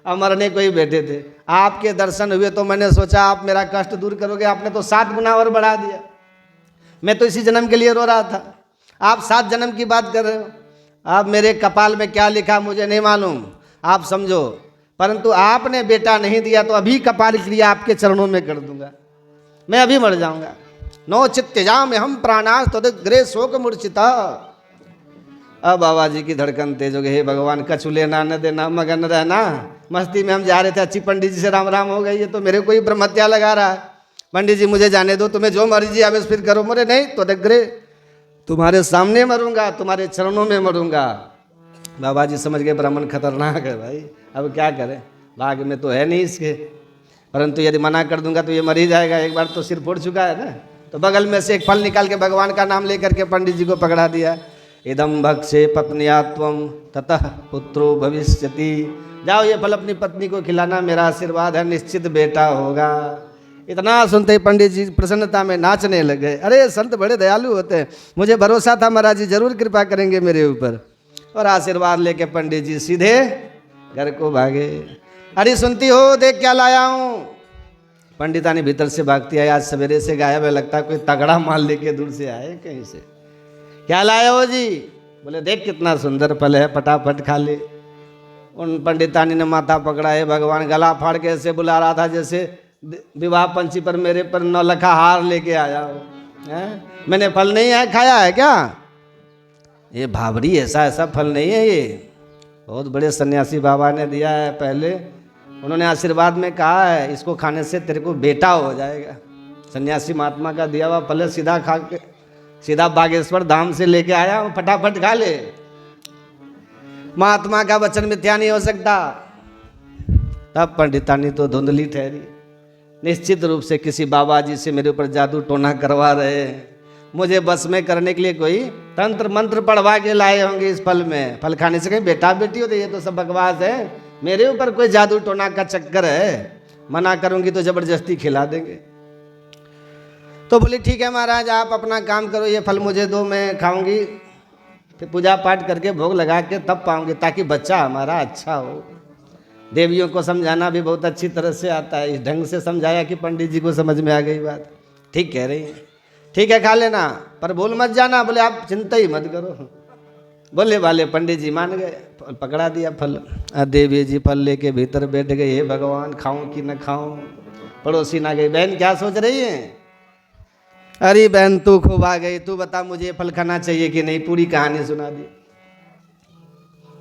अब मरने को ही बैठे थे। आपके दर्शन हुए तो मैंने सोचा आप मेरा कष्ट दूर करोगे, आपने तो 7 गुना और बढ़ा दिया। मैं तो इसी जन्म के लिए रो रहा था, आप 7 जन्म की बात कर रहे हो। अब मेरे कपाल में क्या लिखा मुझे नहीं मालूम, आप समझो, परंतु आपने बेटा नहीं दिया तो अभी कपाल क्रिया आपके चरणों में कर दूंगा, मैं अभी मर जाऊंगा। नो चित्तजा में हम प्राणास तदग्रे शोक मूर्छिता। अब बाबा जी की धड़कन तेज हो गई, हे भगवान कछु लेना न देना मगन रहना। मस्ती में हम जा रहे थे, अच्छी पंडित जी से राम राम हो गई, ये तो मेरे को ही ब्रह्म हत्या लगा रहा है। पंडित जी मुझे जाने दो, तुम्हें जो मर्जी आवेश फिर करो। मोरे नहीं तो दग्रे, तुम्हारे सामने मरूंगा, तुम्हारे चरणों में मरूंगा। बाबा जी समझ गए ब्राह्मण खतरनाक है भाई, अब क्या करें, भाग में तो है नहीं इसके, परंतु यदि मना कर दूंगा तो ये मर ही जाएगा। एक बार तो सिर फोड़ चुका है ना, तो बगल में से एक फल निकाल के भगवान का नाम लेकर के पंडित जी को पकड़ा दिया। इदम भक्षे पत्निया त्वं ततः पुत्रो भविष्यति। जाओ ये फल अपनी पत्नी को खिलाना, मेरा आशीर्वाद है निश्चित बेटा होगा। इतना सुनते ही पंडित जी प्रसन्नता में नाचने लग गए। अरे संत बड़े दयालु होते हैं, मुझे भरोसा था महाराज जी जरूर कृपा करेंगे मेरे ऊपर। और आशीर्वाद लेके पंडित जी सीधे घर को भागे। अरे सुनती हो देख क्या लाया हूँ। पंडितानी भीतर से भागती आई, आज सवेरे से गायब है, लगता है कोई तगड़ा माल लेके दूर से आए कहीं से। क्या लाया हो जी? बोले देख कितना सुंदर फल है, फटाफट खा ले। उन पंडितानी ने माथा पकड़ा है, भगवान गला फाड़ के ऐसे बुला रहा था जैसे विवाह पंची पर मेरे पर 9 लखा हार लेके आया हो। मैंने फल नहीं है खाया है क्या? ये भावरी ऐसा फल नहीं है, ये बहुत बड़े सन्यासी बाबा ने दिया है। पहले उन्होंने आशीर्वाद में कहा है इसको खाने से तेरे को बेटा हो जाएगा। सन्यासी महात्मा का दिया हुआ फल सीधा खा के सीधा बागेश्वर धाम से लेके आया हूँ, फटाफट खा ले। महात्मा का वचन मिथ्या नहीं हो सकता। अब पंडितानी तो धुंधली ठहरी। निश्चित रूप से किसी बाबा जी से मेरे ऊपर जादू टोना करवा रहे हैं। मुझे बस में करने के लिए कोई तंत्र मंत्र पढ़वा के लाए होंगे इस फल में। फल खाने से कहीं बेटा बेटी होते, ये तो सब बकवास है। मेरे ऊपर कोई जादू टोना का चक्कर है, मना करूंगी तो जबरदस्ती खिला देंगे। तो बोली ठीक है महाराज, आप अपना काम करो, ये फल मुझे दो, मैं खाऊंगी, फिर पूजा पाठ करके भोग लगा के तब पाऊंगी, ताकि बच्चा हमारा अच्छा हो। देवियों को समझाना भी बहुत अच्छी तरह से आता है। इस ढंग से समझाया कि पंडित जी को समझ में आ गई बात। ठीक कह रही है, ठीक है खा लेना, पर भूल मत जाना। बोले आप चिंता ही मत करो। बोले वाले पंडित जी मान गए, पकड़ा दिया फल। देवी जी फल लेके भीतर बैठ गए। हे भगवान, खाऊं कि न खाऊं। पड़ोसी ना गई, बहन क्या सोच रही है? अरे बहन तू खूब आ गई, तू बता मुझे फल खाना चाहिए कि नहीं। पूरी कहानी सुना दी।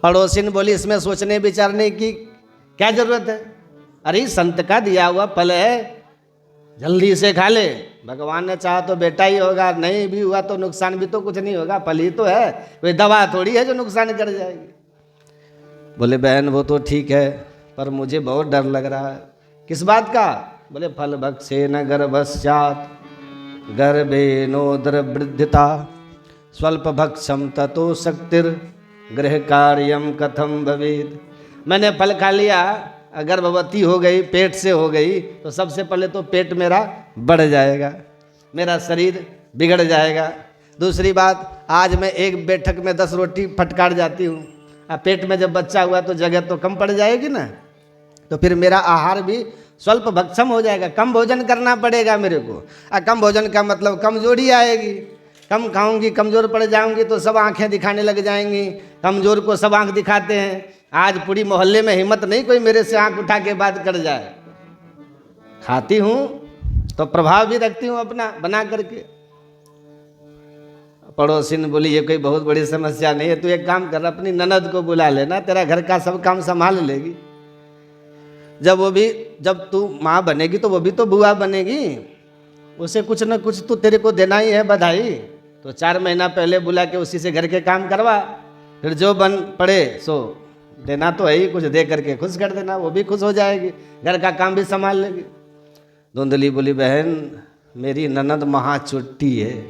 पड़ोसी ने बोली इसमें सोचने विचारने की क्या जरूरत है? अरे संत का दिया हुआ फल है, जल्दी से खा ले। भगवान ने चाहा तो बेटा ही होगा, नहीं भी हुआ तो नुकसान भी तो कुछ नहीं होगा, फल ही तो है, कोई दवा थोड़ी है जो नुकसान कर जाएगी। बोले बहन वो तो ठीक है, पर मुझे बहुत डर लग रहा है। किस बात का? बोले फल भक्षे न गर्भस्यात् गर्भेनोदर वृद्धिता स्वल्प भक्षम ततो शक्तिर गृह कार्यम कथम भवेद। मैंने फल खा लिया, गर्भवती हो गई, पेट से हो गई, तो सबसे पहले तो पेट मेरा बढ़ जाएगा, मेरा शरीर बिगड़ जाएगा। दूसरी बात, आज मैं एक बैठक में 10 रोटी फटकार जाती हूँ, अब पेट में जब बच्चा हुआ तो जगह तो कम पड़ जाएगी ना, तो फिर मेरा आहार भी स्वल्प भक्षम हो जाएगा, कम भोजन करना पड़ेगा मेरे को। कम भोजन का मतलब कमजोरी आएगी, कम खाऊंगी कमजोर पड़ जाऊंगी तो सब आंखें दिखाने लग जाएंगी। कमजोर को सब आंख दिखाते हैं। आज पूरी मोहल्ले में हिम्मत नहीं कोई मेरे से आंख उठा के बात कर जाए। खाती हूँ तो प्रभाव भी रखती हूँ अपना बना करके। पड़ोसी ने बोली ये कोई बहुत बड़ी समस्या नहीं है, तू एक काम कर, अपनी ननद को बुला लेना, तेरा घर का सब काम संभाल लेगी। जब तू माँ बनेगी तो वो भी तो बुआ बनेगी, उसे कुछ न कुछ तो तेरे को देना ही है बधाई। तो 4 महीना पहले बुला के उसी से घर के काम करवा, फिर जो बन पड़े सो देना तो है ही, कुछ दे करके खुश कर देना, वो भी खुश हो जाएगी, घर का काम भी संभाल लेगी। धुंधली बोली बहन मेरी ननद महा चुट्टी है,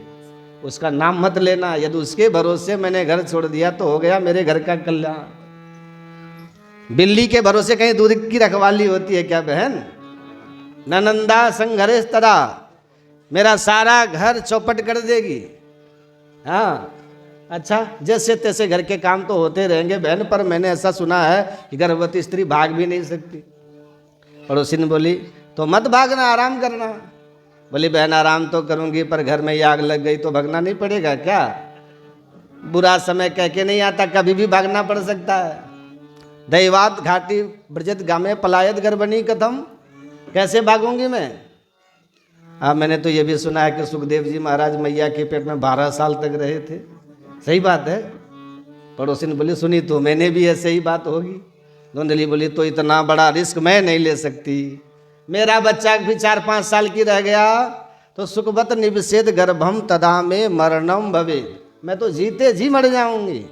उसका नाम मत लेना, यदि उसके भरोसे मैंने घर छोड़ दिया तो हो गया मेरे घर का कल्याण। बिल्ली के भरोसे कहीं दूध की रखवाली होती है क्या बहन? ननंदा संघर्ष तदा, मेरा सारा घर चौपट कर देगी। हाँ अच्छा, जैसे तैसे घर के काम तो होते रहेंगे बहन, पर मैंने ऐसा सुना है कि गर्भवती स्त्री भाग भी नहीं सकती। पड़ोसी ने बोली तो मत भागना, आराम करना। बोली बहन आराम तो करूंगी, पर घर में आग लग गई तो भागना नहीं पड़ेगा क्या? बुरा समय कह के नहीं आता, कभी भी भागना पड़ सकता है। दैवात घाटी ब्रजत गामे पलायत गर्भणी कथम, कैसे भागूंगी मैं? मैंने तो ये भी सुना है कि सुखदेव जी महाराज मैया के पेट में 12 साल तक रहे थे। सही बात है? पड़ोसी ने बोली सुनी तो मैंने भी ऐसे ही बात होगी। धुंधली बोली तो इतना बड़ा रिस्क मैं नहीं ले सकती, मेरा बच्चा भी 4-5 साल की रह गया तो सुखवत निविषेद गर्भम तदा में मरणम भवे, मैं तो जीते जी मर जाऊंगी।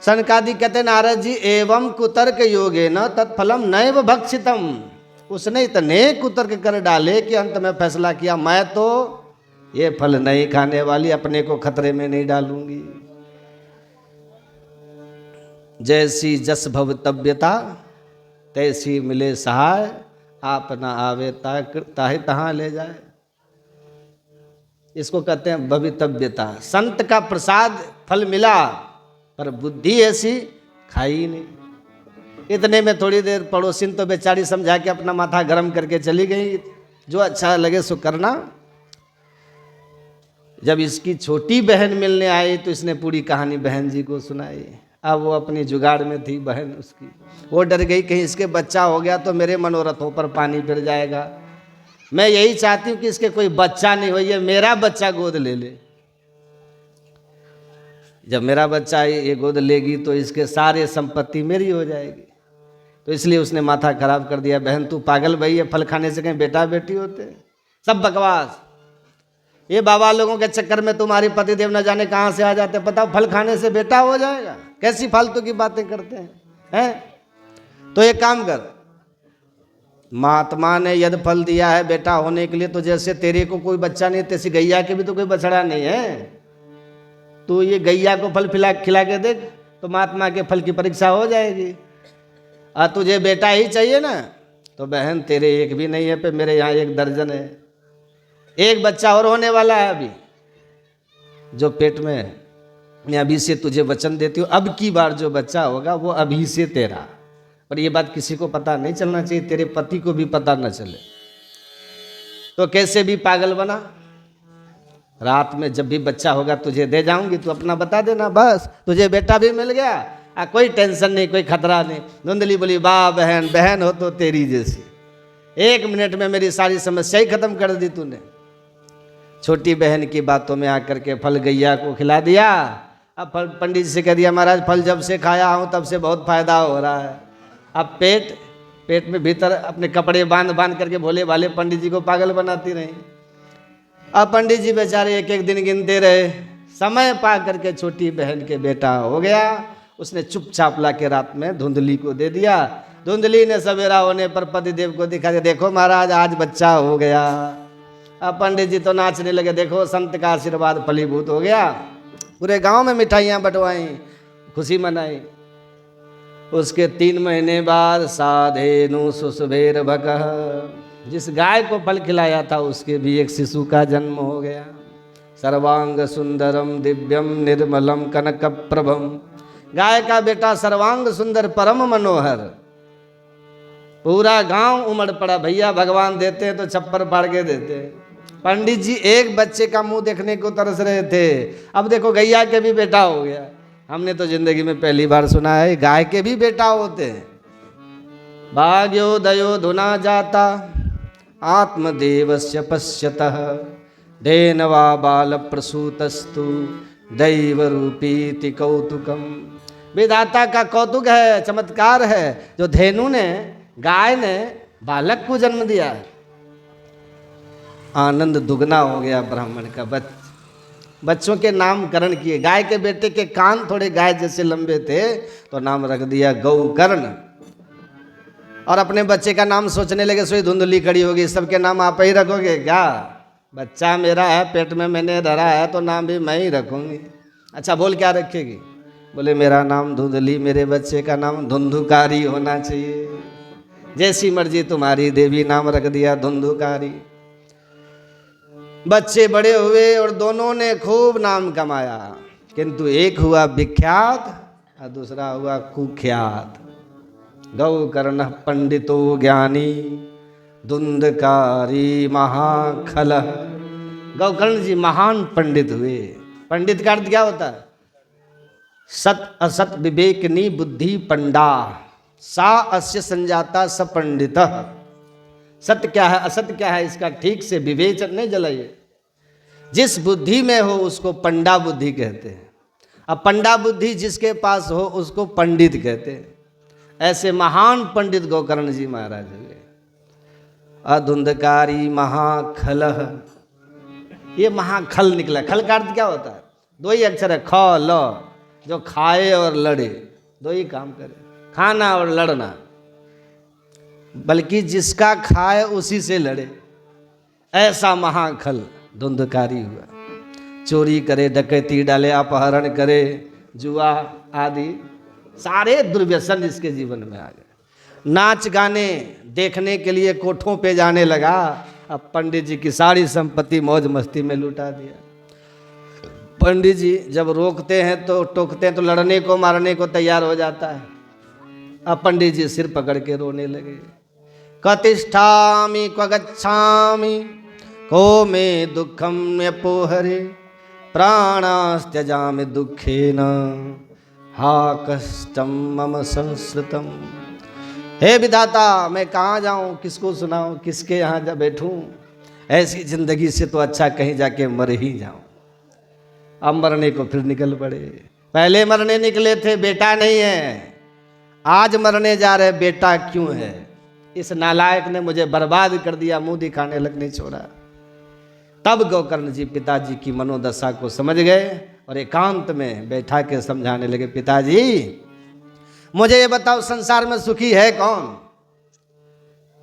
सनकादि कहते नारद जी एवं कुतर्क योगे न तत्फलम नैव भक्षितम, उसने इतने कुतर्क कर डाले कि अंत में फैसला किया मैं तो ये फल नहीं खाने वाली, अपने को खतरे में नहीं डालूंगी। जैसी जस भवतव्यता तैसी मिले सहाय, आप न आवे ताहे तहाँ ले जाए। इसको कहते हैं भवितव्यता। संत का प्रसाद फल मिला पर बुद्धि ऐसी खाई नहीं। इतने में थोड़ी देर पड़ोसिन तो बेचारी समझा के अपना माथा गर्म करके चली गई, जो अच्छा लगे सो करना। जब इसकी छोटी बहन मिलने आई तो इसने पूरी कहानी बहन जी को सुनाई। अब वो अपनी जुगाड़ में थी बहन उसकी, वो डर गई कहीं इसके बच्चा हो गया तो मेरे मनोरथों पर पानी फिर जाएगा। मैं यही चाहती हूँ कि इसके कोई बच्चा नहीं हो, ये मेरा बच्चा गोद ले ले। जब मेरा बच्चा ये गोद लेगी तो इसके सारे संपत्ति मेरी हो जाएगी। तो इसलिए उसने माथा खराब कर दिया। बहन तू पागल भाई, ये फल खाने से कहीं बेटा बेटी होते हैं? सब बकवास। ये बाबा लोगों के चक्कर में तुम्हारी पतिदेव न जाने कहाँ से आ जाते। पता फल खाने से बेटा हो जाएगा? कैसी फालतू की बातें करते हैं? तो एक काम कर, महात्मा ने यदि फल दिया है बेटा होने के लिए, तो जैसे तेरे को कोई बच्चा नहीं, तैसे गैया के भी तो कोई बछड़ा नहीं है। तो ये गैया को फल खिला के देख, तो महात्मा के फल की परीक्षा हो जाएगी। तुझे बेटा ही चाहिए ना, तो बहन तेरे एक भी नहीं है, पे मेरे यहाँ 1 दर्जन है। एक बच्चा और होने वाला है अभी, जो पेट में। मैं अभी से तुझे वचन देती हूँ, अब की बार जो बच्चा होगा वो अभी से तेरा। पर ये बात किसी को पता नहीं चलना चाहिए, तेरे पति को भी पता न चले। तो कैसे भी पागल बना, रात में जब भी बच्चा होगा तुझे दे जाऊंगी, तू अपना बता देना, बस तुझे बेटा भी मिल गया। कोई टेंशन नहीं, कोई खतरा नहीं। धुंधली बोली, वाह बहन, बहन हो तो तेरी जैसी। 1 मिनट में मेरी सारी समस्या ही खत्म कर दी तूने। छोटी बहन की बातों में आकर के फल गैया को खिला दिया। अब फल पंडित जी से कह दिया, महाराज फल जब से खाया हूँ तब से बहुत फायदा हो रहा है। अब पेट में भीतर अपने कपड़े बांध करके भोले भाले पंडित जी को पागल बनाती रही। अब पंडित जी बेचारे 1-1 दिन गिनते रहे। समय पा करके छोटी बहन के बेटा हो गया। उसने चुपचाप ला के रात में धुंधली को दे दिया। धुंधली ने सवेरा होने पर पतिदेव को दिखा दिया, देखो महाराज आज बच्चा हो गया। अब पंडित जी तो नाचने लगे, देखो संत का आशीर्वाद फलीभूत हो गया। पूरे गांव में मिठाइयाँ बंटवाई, खुशी मनाई। उसके 3 महीने बाद साधेनु सुसुभेर भकः, जिस गाय को फल खिलाया था उसके भी एक शिशु का जन्म हो गया। सर्वांग सुंदरम दिव्यम निर्मलम कनक प्रभम, गाय का बेटा सर्वांग सुंदर परम मनोहर। पूरा गांव उमड़ पड़ा, भैया भगवान देते हैं तो छप्पर फाड़ के देते हैं। पंडित जी एक बच्चे का मुंह देखने को तरस रहे थे, अब देखो गैया के भी बेटा हो गया। हमने तो जिंदगी में पहली बार सुना है गाय के भी बेटा होते हैं। भाग्योदयो धुना जाता आत्मदेवस्य पश्यतः, धेनवा बाल प्रसूतस्तु दैव रूपीति कौतुकम। विधाता का कौतुक है, चमत्कार है, जो धेनु ने, गाय ने बालक को जन्म दिया। आनंद दुगना हो गया ब्राह्मण का। बच्चों के नामकरण किए। गाय के बेटे के कान थोड़े गाय जैसे लंबे थे तो नाम रख दिया गौकर्ण। और अपने बच्चे का नाम सोचने लगे, सोई धुंधली खड़ी होगी, सबके नाम आप ही रखोगे क्या? बच्चा मेरा है, पेट में मैंने धरा है तो नाम भी मैं ही रखूंगी। अच्छा बोल क्या रखेगी? बोले मेरा नाम धुंधली, मेरे बच्चे का नाम धुंधुकारी होना चाहिए। जैसी मर्जी तुम्हारी देवी, नाम रख दिया धुंधुकारी। बच्चे बड़े हुए और दोनों ने खूब नाम कमाया, किंतु एक हुआ विख्यात और दूसरा हुआ कुख्यात। गौकर्ण पंडितो ज्ञानी धुंधकारी महाखल। गौकर्ण जी महान पंडित हुए। पंडित का अर्थ क्या होता है? सत असत विवेकनी बुद्धि पंडा, सा अस्य संजाता स पंडित। सत्य क्या है असत्य क्या है इसका ठीक से विवेचन नहीं जलाइए। जिस बुद्धि में हो उसको पंडा बुद्धि कहते हैं। अब पंडा बुद्धि जिसके पास हो उसको पंडित कहते हैं। ऐसे महान पंडित गौकर्ण जी महाराज हुए। अधुंधकारी महाखल, ये महाखल निकला। खल का अर्थ क्या होता है? 2 ही अक्षर है, ख ल, जो खाए और लड़े, 2 ही काम करे, खाना और लड़ना। बल्कि जिसका खाए उसी से लड़े, ऐसा महाखल धुंधकारी हुआ। चोरी करे, डकैती डाले, अपहरण करे, जुआ आदि सारे दुर्व्यसन इसके जीवन में आ गए। नाच गाने देखने के लिए कोठों पे जाने लगा। अब पंडित जी की सारी संपत्ति मौज मस्ती में लुटा दिया। पंडित जी जब रोकते हैं तो टोकते हैं तो लड़ने को मारने को तैयार हो जाता है। अब पंडित जी सिर पकड़ के रोने लगे। कतिष्ठामि क्व गच्छामि को मे दुखम यपोहरे, प्राणास्त्यजामि दुखेन हा कष्टम मम संस्कृतम। हे विधाता मैं कहाँ जाऊँ, किसको सुनाऊँ, किसके यहाँ जा बैठूँ? ऐसी जिंदगी से तो अच्छा कहीं जाके मर ही जाऊँ। अब मरने को फिर निकल पड़े। पहले मरने निकले थे, बेटा नहीं है, आज मरने जा रहे, बेटा क्यों है? इस नालायक ने मुझे बर्बाद कर दिया, मुंह दिखाने लग नहीं छोड़ा। तब गौकर्ण जी पिताजी की मनोदशा को समझ गए और एकांत में बैठा के समझाने लगे, पिताजी मुझे ये बताओ संसार में सुखी है कौन?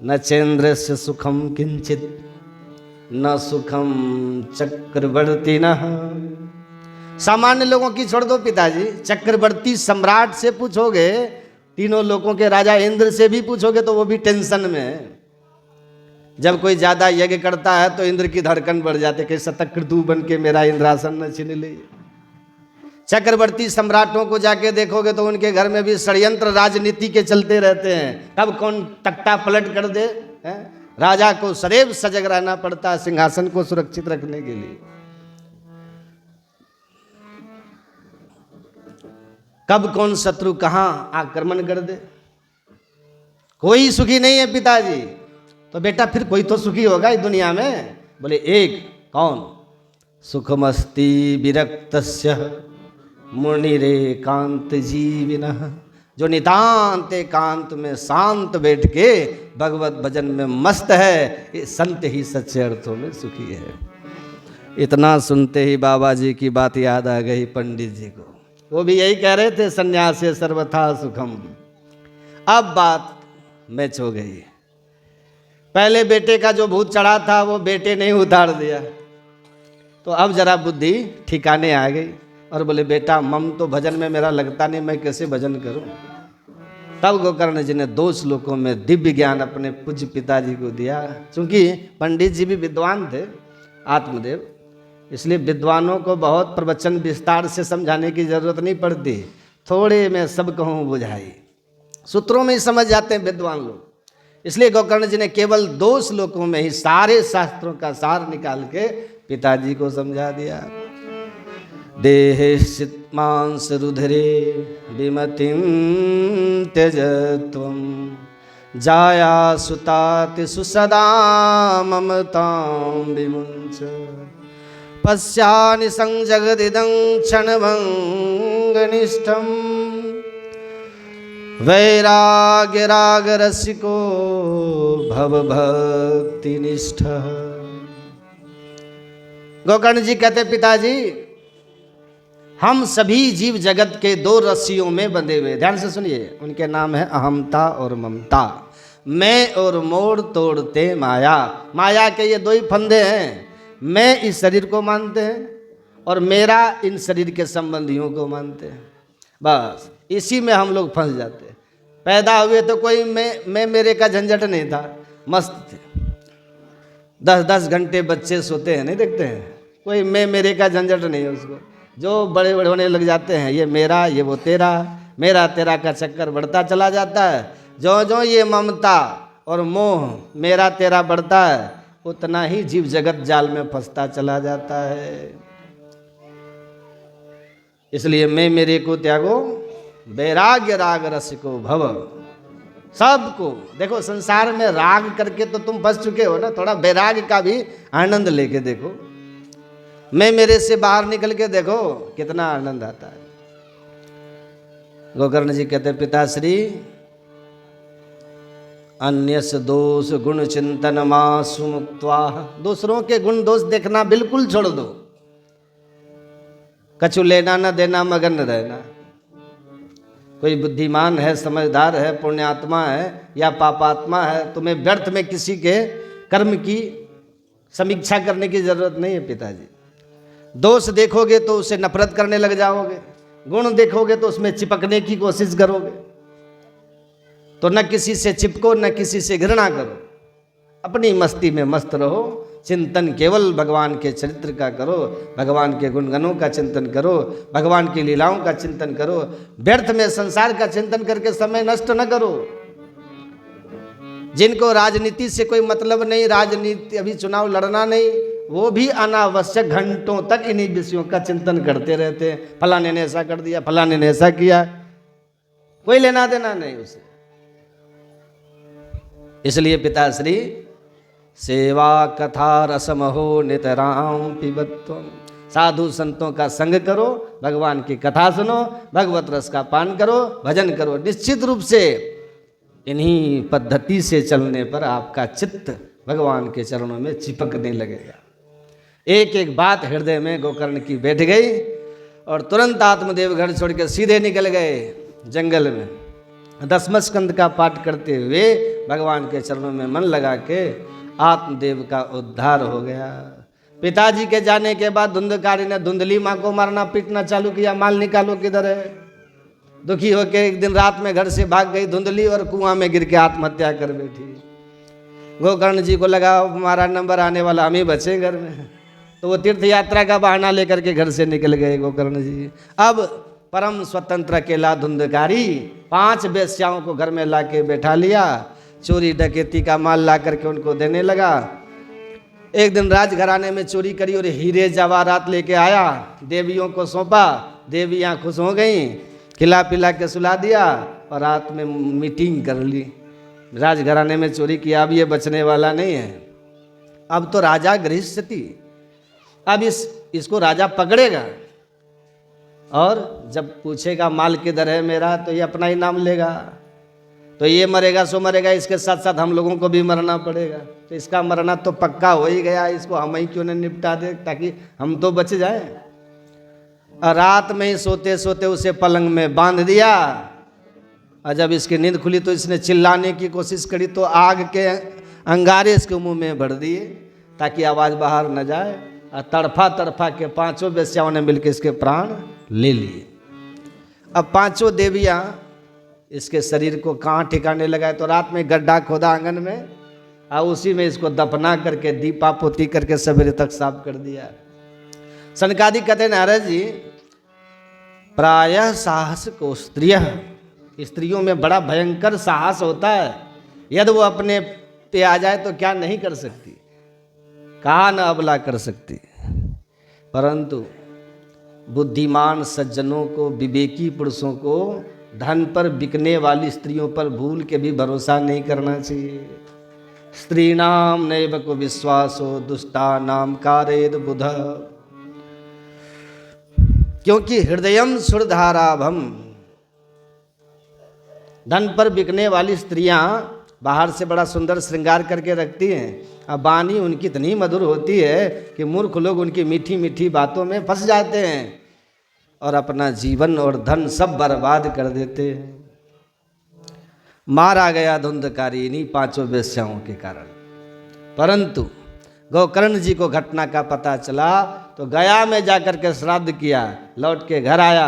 न चेन्द्रस्य सुखम किंचित न सुखम चक्रवर्ती न। सामान्य लोगों की छोड़ दो पिताजी, चक्रवर्ती सम्राट से पूछोगे, तीनों लोगों के राजा इंद्र से भी पूछोगे तो वो भी टेंशन में है। जब कोई ज्यादा यज्ञ करता है तो इंद्र की धड़कन बढ़ जाती कि शतक्रतु बन के मेरा इंद्रासन न छीन ले। चक्रवर्ती सम्राटों को जाके देखोगे तो उनके घर में भी षड्यंत्र राजनीति के चलते रहते हैं, कब कौन तख्ता पलट कर दे है? राजा को सदैव सजग रहना पड़ता है सिंहासन को सुरक्षित रखने के लिए। कब कौन शत्रु कहां आक्रमण कर दे, कोई सुखी नहीं है पिताजी। तो बेटा फिर कोई तो सुखी होगा इस दुनिया में। बोले एक कौन, सुखमस्ति विरक्तस्य मुनिरेकांत जीविनः, जो नितांत एकांत में शांत बैठ के भगवत भजन में मस्त है, ये संत ही सच्चे अर्थों में सुखी है। इतना सुनते ही बाबा जी की बात याद आ गई पंडित जी को। वो भी यही कह रहे थे, संन्यासे सर्वथा सुखम। अब बात मैच हो गई। पहले बेटे का जो भूत चढ़ा था वो बेटे ने उतार दिया, तो अब जरा बुद्धि ठिकाने आ गई और बोले बेटा मम तो भजन में मेरा लगता नहीं, मैं कैसे भजन करूं। तब गोकर्ण जी ने 2 श्लोकों में दिव्य ज्ञान अपने पूज्य पिताजी को दिया। क्योंकि पंडित जी भी विद्वान थे आत्मदेव, इसलिए विद्वानों को बहुत प्रवचन विस्तार से समझाने की जरूरत नहीं पड़ती, थोड़े में सब कहूँ बुझाई, सूत्रों में ही समझ जाते हैं विद्वान लोग। इसलिए गोकर्ण जी ने केवल 2 श्लोकों में ही सारे शास्त्रों का सार निकाल के पिताजी को समझा दिया। देहेश्चित मांस रुधिरे विमतिं त्यजत्वं जाया सुताति सुसदा ममतां विमुञ्च पश्यानि संजगदिदं क्षणभङ्गनिष्ठं वैराग्यरागरसिको भवभक्तिनिष्ठः। गोकर्ण जी कहते पिताजी हम सभी जीव जगत के 2 रस्सियों में बंधे हुए, ध्यान से सुनिए, उनके नाम है अहमता और ममता। मैं और मोड़ तोड़ते माया, माया के ये 2 ही फंदे हैं। मैं इस शरीर को मानते हैं और मेरा इन शरीर के संबंधियों को मानते हैं। बस इसी में हम लोग फंस जाते हैं। पैदा हुए तो कोई मैं मेरे का झंझट नहीं था, मस्त थे। 10-10 घंटे बच्चे सोते हैं, नहीं देखते हैं, कोई मैं मेरे का झंझट नहीं है उसको। जो बड़े बड़े होने लग जाते हैं, ये मेरा ये वो तेरा, मेरा तेरा का चक्कर बढ़ता चला जाता है। जो जो ये ममता और मोह मेरा तेरा बढ़ता है, उतना ही जीव जगत जाल में फंसता चला जाता है। इसलिए मैं मेरे को त्यागो, वैराग्य राग रस को भव। सबको देखो, संसार में राग करके तो तुम फंस चुके हो ना, थोड़ा वैराग्य का भी आनंद लेके देखो। मैं मेरे से बाहर निकल के देखो कितना आनंद आता है। गोकर्ण जी कहते पिताश्री अन्यस दोष गुण चिंतन मासु मुक्त्वा, दूसरों के गुण दोष देखना बिल्कुल छोड़ दो। कछु लेना न देना, मगन न रहना। कोई बुद्धिमान है, समझदार है, पुण्यात्मा है या पापात्मा है, तुम्हें व्यर्थ में किसी के कर्म की समीक्षा करने की जरूरत नहीं है पिताजी। दोष देखोगे तो उसे नफरत करने लग जाओगे, गुण देखोगे तो उसमें चिपकने की कोशिश करोगे। तो न किसी से चिपको, न किसी से घृणा करो, अपनी मस्ती में मस्त रहो। चिंतन केवल भगवान के चरित्र का करो, भगवान के गुणगणों का चिंतन करो, भगवान की लीलाओं का चिंतन करो। व्यर्थ में संसार का चिंतन करके समय नष्ट न करो। जिनको राजनीति से कोई मतलब नहीं, राजनीति अभी चुनाव लड़ना नहीं, वो भी अनावश्यक घंटों तक इन्हीं विषयों का चिंतन करते रहते हैं। फलाने ने ऐसा कर दिया, फलाने ने ऐसा किया, कोई लेना देना नहीं उसे। इसलिए पिताश्री सेवा कथा रसमहो नितराम पिबत्वम, साधु संतों का संग करो, भगवान की कथा सुनो, भगवत रस का पान करो, भजन करो। निश्चित रूप से इन्हीं पद्धति से चलने पर आपका चित्त भगवान के चरणों में चिपकने लगेगा। एक एक बात हृदय में गोकर्ण की बैठ गई और तुरंत आत्मदेव घर छोड़ के सीधे निकल गए जंगल में। 10वें स्कंद का पाठ करते हुए भगवान के चरणों में मन लगा के आत्मदेव का उद्धार हो गया। पिताजी के जाने के बाद धुंधकारी ने धुंधली माँ को मारना पीटना चालू किया, माल निकालो किधर है। दुखी होकर एक दिन रात में घर से भाग गई धुंधली और कुआं में गिर के आत्महत्या कर बैठी। गोकर्ण जी को लगा हमारा नंबर आने वाला, हम ही बचे घर में, तो वो तीर्थ यात्रा का बहाना लेकर के घर से निकल गए गोकर्ण जी। अब परम स्वतंत्र अकेला धुंधकारी 5 वेश्याओं को घर में ला के बैठा लिया, चोरी डकैती का माल ला करके उनको देने लगा। एक दिन राजघराने में चोरी करी और हीरे जवाहरात लेके आया, देवियों को सौंपा, देवियाँ खुश हो गईं, खिला पिला के सुला दिया और रात में मीटिंग कर ली। राजघराने में चोरी किया, अब ये बचने वाला नहीं है। अब तो राजा गृहस्थ थी, अब इसको राजा पकड़ेगा और जब पूछेगा माल किधर है मेरा, तो ये अपना ही नाम लेगा, तो ये मरेगा सो मरेगा, इसके साथ साथ हम लोगों को भी मरना पड़ेगा। तो इसका मरना तो पक्का हो ही गया, इसको हम ही क्यों न निपटा दे ताकि हम तो बच जाए। और रात में ही सोते सोते उसे पलंग में बांध दिया, और जब इसकी नींद खुली तो इसने चिल्लाने की कोशिश करी, तो आग के अंगारे इसके मुंह में भर दिए ताकि आवाज़ बाहर न जाए, और तड़फा तड़फा के 5 वेश्याओं ने मिलकर इसके प्राण ले लिए। अब 5 देवियाँ इसके शरीर को कहाँ ठिकाने लगाए, तो रात में गड्ढा खोदा आंगन में, और उसी में इसको दफना करके दीपा पोती करके सवेरे तक साफ कर दिया। सनकादि कहते नारद जी, प्रायः साहस को स्त्रियों में बड़ा भयंकर साहस होता है, यदि वो अपने पे आ जाए तो क्या नहीं कर सकती, कहा न अबला कर सकती। परंतु बुद्धिमान सज्जनों को, विवेकी पुरुषों को धन पर बिकने वाली स्त्रियों पर भूल के भी भरोसा नहीं करना चाहिए। स्त्रीणाम नैव को विश्वासो दुष्टानाम कारेद बुध, क्योंकि हृदयम सुरधाराभम, धन पर बिकने वाली स्त्रियां बाहर से बड़ा सुंदर श्रृंगार करके रखती हैं, अब वाणी उनकी इतनी मधुर होती है कि मूर्ख लोग उनकी मीठी मीठी बातों में फंस जाते हैं और अपना जीवन और धन सब बर्बाद कर देते हैं। मारा गया धुंधकारी इन्हीं 5 वेश्याओं के कारण। परंतु गोकर्ण जी को घटना का पता चला तो गया में जाकर के श्राद्ध किया, लौट के घर आया।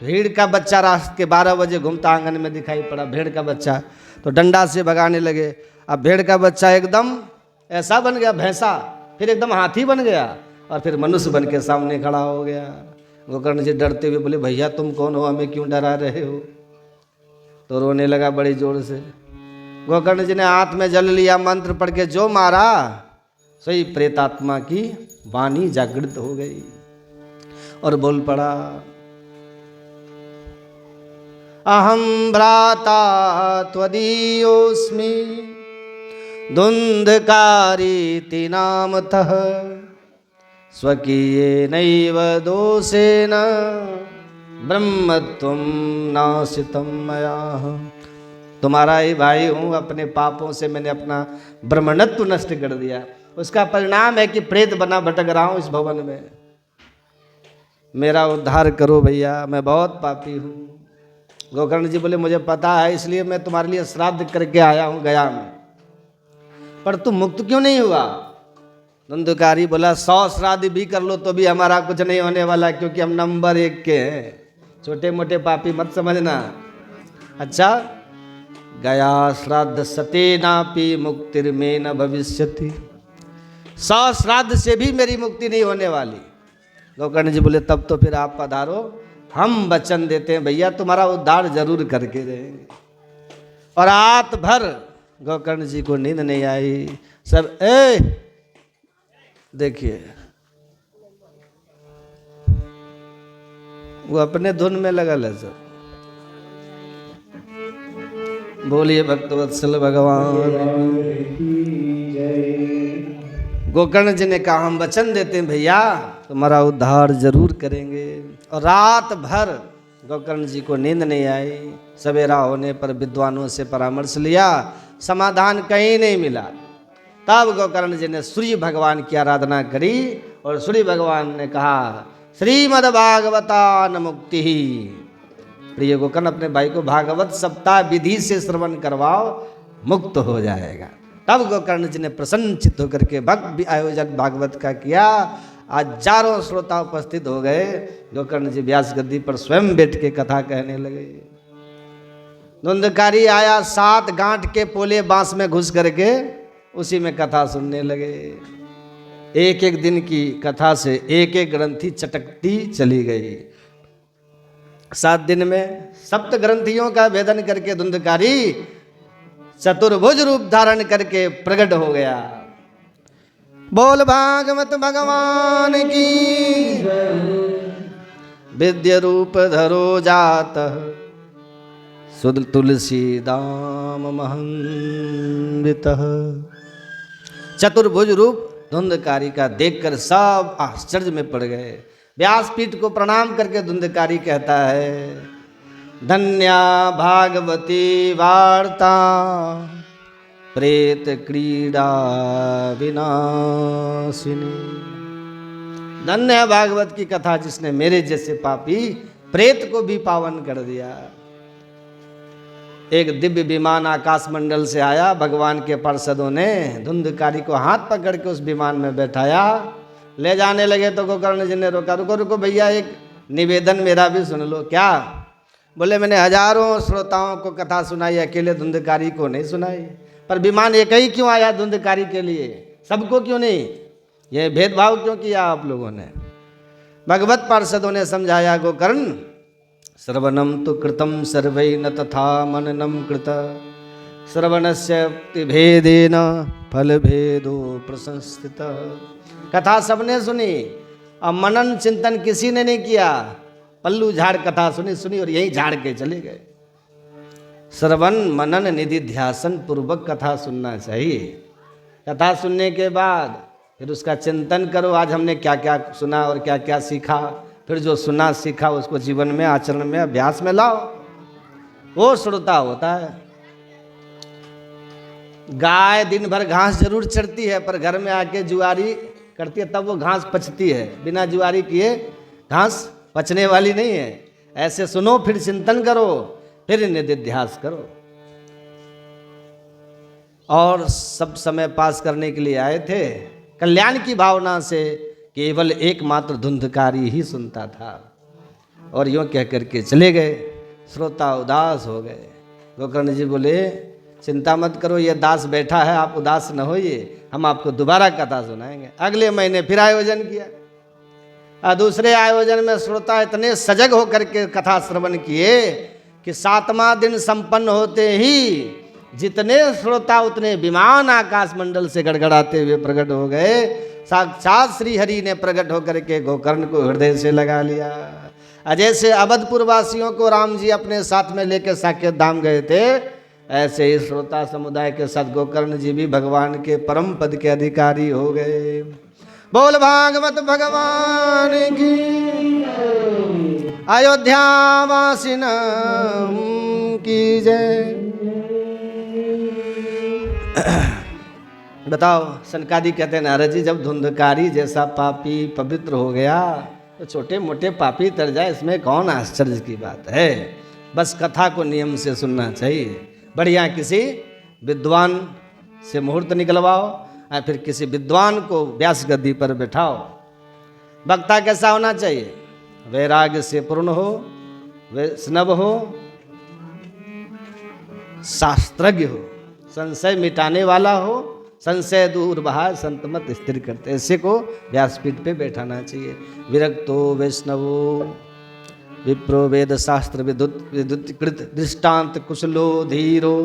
भेड़ का बच्चा रात के 12 बजे घूमता आंगन में दिखाई पड़ा, भेड़ का बच्चा, तो डंडा से भगाने लगे। अब भेड़ का बच्चा एकदम ऐसा बन गया भैंसा, फिर एकदम हाथी बन गया और फिर मनुष्य बन के सामने खड़ा हो गया। गोकर्ण जी डरते हुए बोले, भैया तुम कौन हो, हमें क्यों डरा रहे हो? तो रोने लगा बड़ी जोर से। गोकर्ण जी ने हाथ में जल लिया, मंत्र पढ़ के जो मारा सही प्रेतात्मा की वाणी जागृत हो गई और बोल पड़ा, अहम भ्राता त्वदीयोऽस्मि धुंधकारीति नामतः स्वकीयेनैव दोषेण ब्रह्मत्वं नाशितं मया। तुम्हारा ही भाई हूँ, अपने पापों से मैंने अपना ब्रह्मणत्व नष्ट कर दिया, उसका परिणाम है कि प्रेत बना भटक रहा हूँ इस भवन में। मेरा उद्धार करो भैया, मैं बहुत पापी हूँ। गोकर्ण जी बोले, मुझे पता है, इसलिए मैं तुम्हारे लिए श्राद्ध करके आया हूँ गया में, पर तुम मुक्त क्यों नहीं हुआ? धुंधकारी बोला, 100 श्राद्ध भी कर लो तो भी हमारा कुछ नहीं होने वाला, क्योंकि हम नंबर 1 के हैं, छोटे मोटे पापी मत समझना। अच्छा, गया श्राद्ध सतेनापि मुक्तिर्मे न भविष्यति, 100 श्राद्ध से भी मेरी मुक्ति नहीं होने वाली। गोकर्ण जी बोले, तब तो फिर आप पधारो, हम वचन देते हैं भैया तुम्हारा उद्धार जरूर करके रहेंगे। और रात भर गोकर्ण जी को नींद नहीं आई। सब देखिए वो अपने धुन में लगल है सब। बोलिए भक्तवत्सल भगवान। गोकर्ण जी ने कहा, हम वचन देते हैं भैया तुम्हारा उद्धार जरूर करेंगे। और रात भर गोकर्ण जी को नींद नहीं आई। सवेरा होने पर विद्वानों से परामर्श लिया, समाधान कहीं नहीं मिला। तब गोकर्ण जी ने सूर्य भगवान की आराधना करी और सूर्य भगवान ने कहा, श्रीमद्भागवतान मुक्ति ही। प्रिय गोकर्ण, अपने भाई को भागवत सप्ताह विधि से श्रवण करवाओ, मुक्त हो जाएगा। तब गोकर्ण जी ने प्रसन्न चित्त होकर के भव्य आयोजन भागवत का किया। आज हजारों श्रोता उपस्थित हो गए। गोकर्ण जी व्यास गद्दी पर स्वयं बैठ के कथा कहने लगे। धुंधकारी आया, 7 गांठ के पोले बांस में घुस करके उसी में कथा सुनने लगे। एक एक दिन की कथा से एक एक ग्रंथि चटकती चली गई। 7 दिन में 7 ग्रंथियों का भेदन करके धुंधकारी चतुर्भुज रूप धारण करके प्रकट हो गया। बोल भागवत भगवान की, विद्य रूप धरो जात, सुध तुलसी दाम महंवित। चतुर्भुज रूप धुंधकारी का देखकर सब आश्चर्य में पड़ गए। व्यासपीठ को प्रणाम करके धुंधकारी कहता है, धन्या भागवती वार्ता, प्रेत क्रीड़ा विनाशिनी। धन्य है भागवत की कथा जिसने मेरे जैसे पापी प्रेत को भी पावन कर दिया। एक दिव्य विमान आकाश मंडल से आया। भगवान के पार्षदों ने धुंधकारी को हाथ पकड़ के उस विमान में बैठाया। ले जाने लगे तो गोकर्ण जी ने रोका, रुको रुको भैया, एक निवेदन मेरा भी सुन लो। क्या? बोले मैंने हजारों श्रोताओं को कथा सुनाई, अकेले धुंधकारी को नहीं सुनाई। पर विमान एक ही क्यों आया धुंधकारी के लिए, सबको क्यों नहीं? यह भेदभाव क्यों किया आप लोगों ने? भगवत पार्षदों ने समझाया, गोकर्ण श्रवणम तो कृतम सर्वै न तथा मननम कृत, श्रवणस्य भेदेन फल भेदो प्रसंस्थित। कथा सबने सुनी और मनन चिंतन किसी ने नहीं किया। पल्लू झाड़ कथा सुनी और यही झाड़ के चले गए। श्रवण मनन निधि ध्यासन पूर्वक कथा सुनना चाहिए। कथा सुनने के बाद फिर उसका चिंतन करो, आज हमने क्या क्या सुना और क्या क्या सीखा। फिर जो सुना सीखा उसको जीवन में, आचरण में, अभ्यास में लाओ। वो श्रोता होता है। गाय दिन भर घास जरूर चरती है, पर घर में आके जुआरी करती है, तब वो घास पचती है। बिना जुआरी किए घास पचने वाली नहीं है। ऐसे सुनो, फिर चिंतन करो, फिर निधिध्यास करो। और सब समय पास करने के लिए आए थे। कल्याण की भावना से केवल एकमात्र धुंधकारी ही सुनता था। और यूँ कह करके चले गए। श्रोता उदास हो गए। गोकर्ण जी बोले, चिंता मत करो, ये दास बैठा है, आप उदास न होइए, हम आपको दोबारा कथा सुनाएंगे। अगले महीने फिर आयोजन किया। और दूसरे आयोजन में श्रोता इतने सजग होकर के कथा श्रवण किए कि 7वां दिन संपन्न होते ही जितने श्रोता उतने विमान आकाश मंडल से गड़गड़ाते हुए प्रकट हो गए। साक्षात श्री हरि ने प्रकट होकर के गोकर्ण को हृदय से लगा लिया। जैसे अवधपुर वासियों को राम जी अपने साथ में लेकर साकेत धाम गए थे, ऐसे ही श्रोता समुदाय के साथ गोकर्ण जी भी भगवान के परम पद के अधिकारी हो गए। बोल भागवत भगवान की, अयोध्या वासिन की जय। बताओ, सनकादि कहते हैं, नारद जी जब धुंधकारी जैसा पापी पवित्र हो गया तो छोटे मोटे पापी तर जाए, इसमें कौन आश्चर्य की बात है। बस कथा को नियम से सुनना चाहिए। बढ़िया किसी विद्वान से मुहूर्त निकलवाओ या फिर किसी विद्वान को व्यास गद्दी पर बैठाओ। वक्ता कैसा होना चाहिए? वैराग्य से पूर्ण हो, वैष्णव हो, शास्त्रज्ञ हो, संशय मिटाने वाला हो, संशय दूर बहार संत मत स्थिर करते, ऐसे को व्यासपीठ पे बैठाना चाहिए। विरक्तो वैष्णवो विप्रो वेद शास्त्र विद्युत्कृत दृष्टांत कुशलो धीरो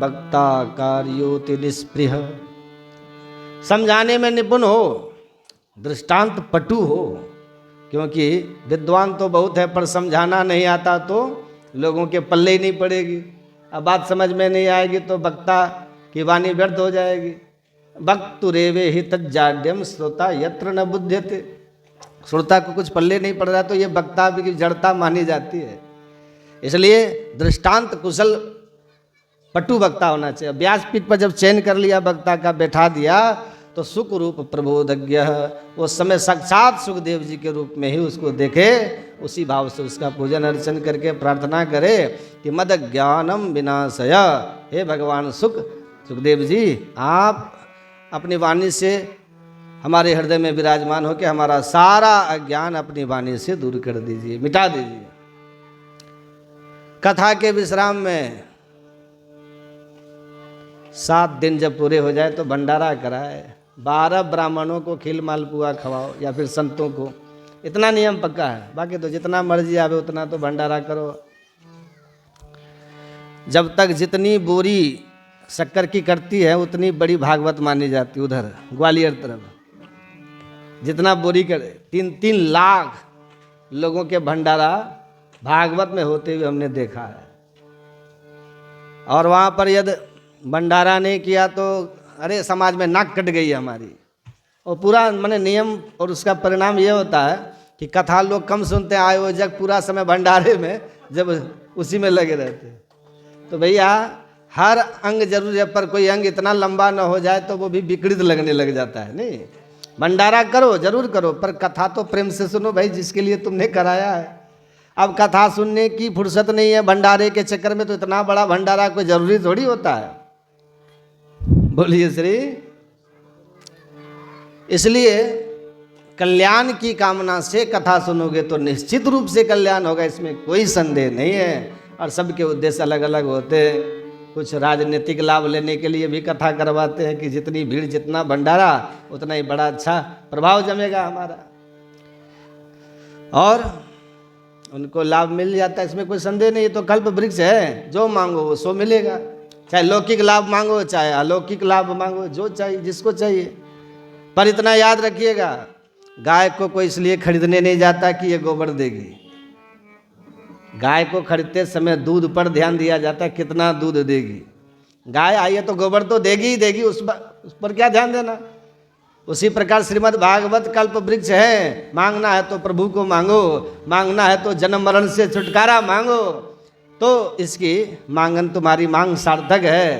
वक्ता कार्योति निष्पृह। समझाने में निपुण हो, दृष्टांत पटु हो, क्योंकि विद्वान तो बहुत है पर समझाना नहीं आता तो लोगों के पल्ले ही नहीं पड़ेगी। अब बात समझ में नहीं आएगी तो वक्ता की वाणी व्यर्थ हो जाएगी। वक्तु रेवे हित जाड्यम श्रोता यत्र न बुध्यते। श्रोता को कुछ पल्ले नहीं पड़ रहा तो ये वक्ता भी जड़ता मानी जाती है। इसलिए दृष्टांत कुशल पटु वक्ता होना चाहिए। व्यासपीठ पर जब चयन कर लिया वक्ता का, बैठा दिया, तो सुख रूप प्रबोधज्ञ, वो समय साक्षात सुखदेव जी के रूप में ही उसको देखे, उसी भाव से उसका पूजन अर्चन करके प्रार्थना करे कि मद ज्ञानम विनाशय, हे भगवान सुखदेव जी, आप अपनी वाणी से हमारे हृदय में विराजमान होकर हमारा सारा अज्ञान अपनी वाणी से दूर कर दीजिए, मिटा दीजिए। कथा के विश्राम में 7 दिन जब पूरे हो जाए तो भंडारा कराए, 12 ब्राह्मणों को खील मालपुआ खवाओ या फिर संतों को, इतना नियम पक्का है। बाकी तो जितना मर्जी आवे उतना तो भंडारा करो। जब तक जितनी बोरी शक्कर की करती है उतनी बड़ी भागवत मानी जाती। उधर ग्वालियर तरफ जितना बोरी कर 3-3 लाख लोगों के भंडारा भागवत में होते हुए हमने देखा है। और वहाँ पर यदि भंडारा नहीं किया तो अरे समाज में नाक कट गई है हमारी। और पूरा माने नियम, और उसका परिणाम ये होता है कि कथा लोग कम सुनते हैं, आयोजक पूरा समय भंडारे में जब उसी में लगे रहते हैं। तो भैया हर अंग जरूर है, पर कोई अंग इतना लंबा ना हो जाए तो वो भी विकृत लगने लग जाता है। नहीं, भंडारा करो जरूर करो, पर कथा तो प्रेम से सुनो भाई, जिसके लिए तुमने कराया है। अब कथा सुनने की फुर्सत नहीं है भंडारे के चक्कर में, तो इतना बड़ा भंडारा कोई जरूरी थोड़ी होता है। बोलिए श्री। इसलिए कल्याण की कामना से कथा सुनोगे तो निश्चित रूप से कल्याण होगा, इसमें कोई संदेह नहीं है। और सबके उद्देश्य अलग अलग होते हैं। कुछ राजनीतिक लाभ लेने के लिए भी कथा करवाते हैं कि जितनी भीड़ जितना भंडारा उतना ही बड़ा अच्छा प्रभाव जमेगा हमारा, और उनको लाभ मिल जाता है, इसमें कोई संदेह नहीं। तो कल्प वृक्ष है, जो मांगो वो सो मिलेगा। चाहे लौकिक लाभ मांगो चाहे अलौकिक लाभ मांगो, जो चाहिए जिसको चाहिए। पर इतना याद रखिएगा, गाय को कोई इसलिए खरीदने नहीं जाता कि ये गोबर देगी। गाय को खरीदते समय दूध पर ध्यान दिया जाता है, कितना दूध देगी। गाय आई है तो गोबर तो देगी ही देगी, उस पर क्या ध्यान देना। उसी प्रकार श्रीमद् भागवत कल्प वृक्ष है। मांगना है तो प्रभु को मांगो, मांगना है तो जन्म मरण से छुटकारा मांगो, तो इसकी मांगन तुम्हारी मांग सार्थक है।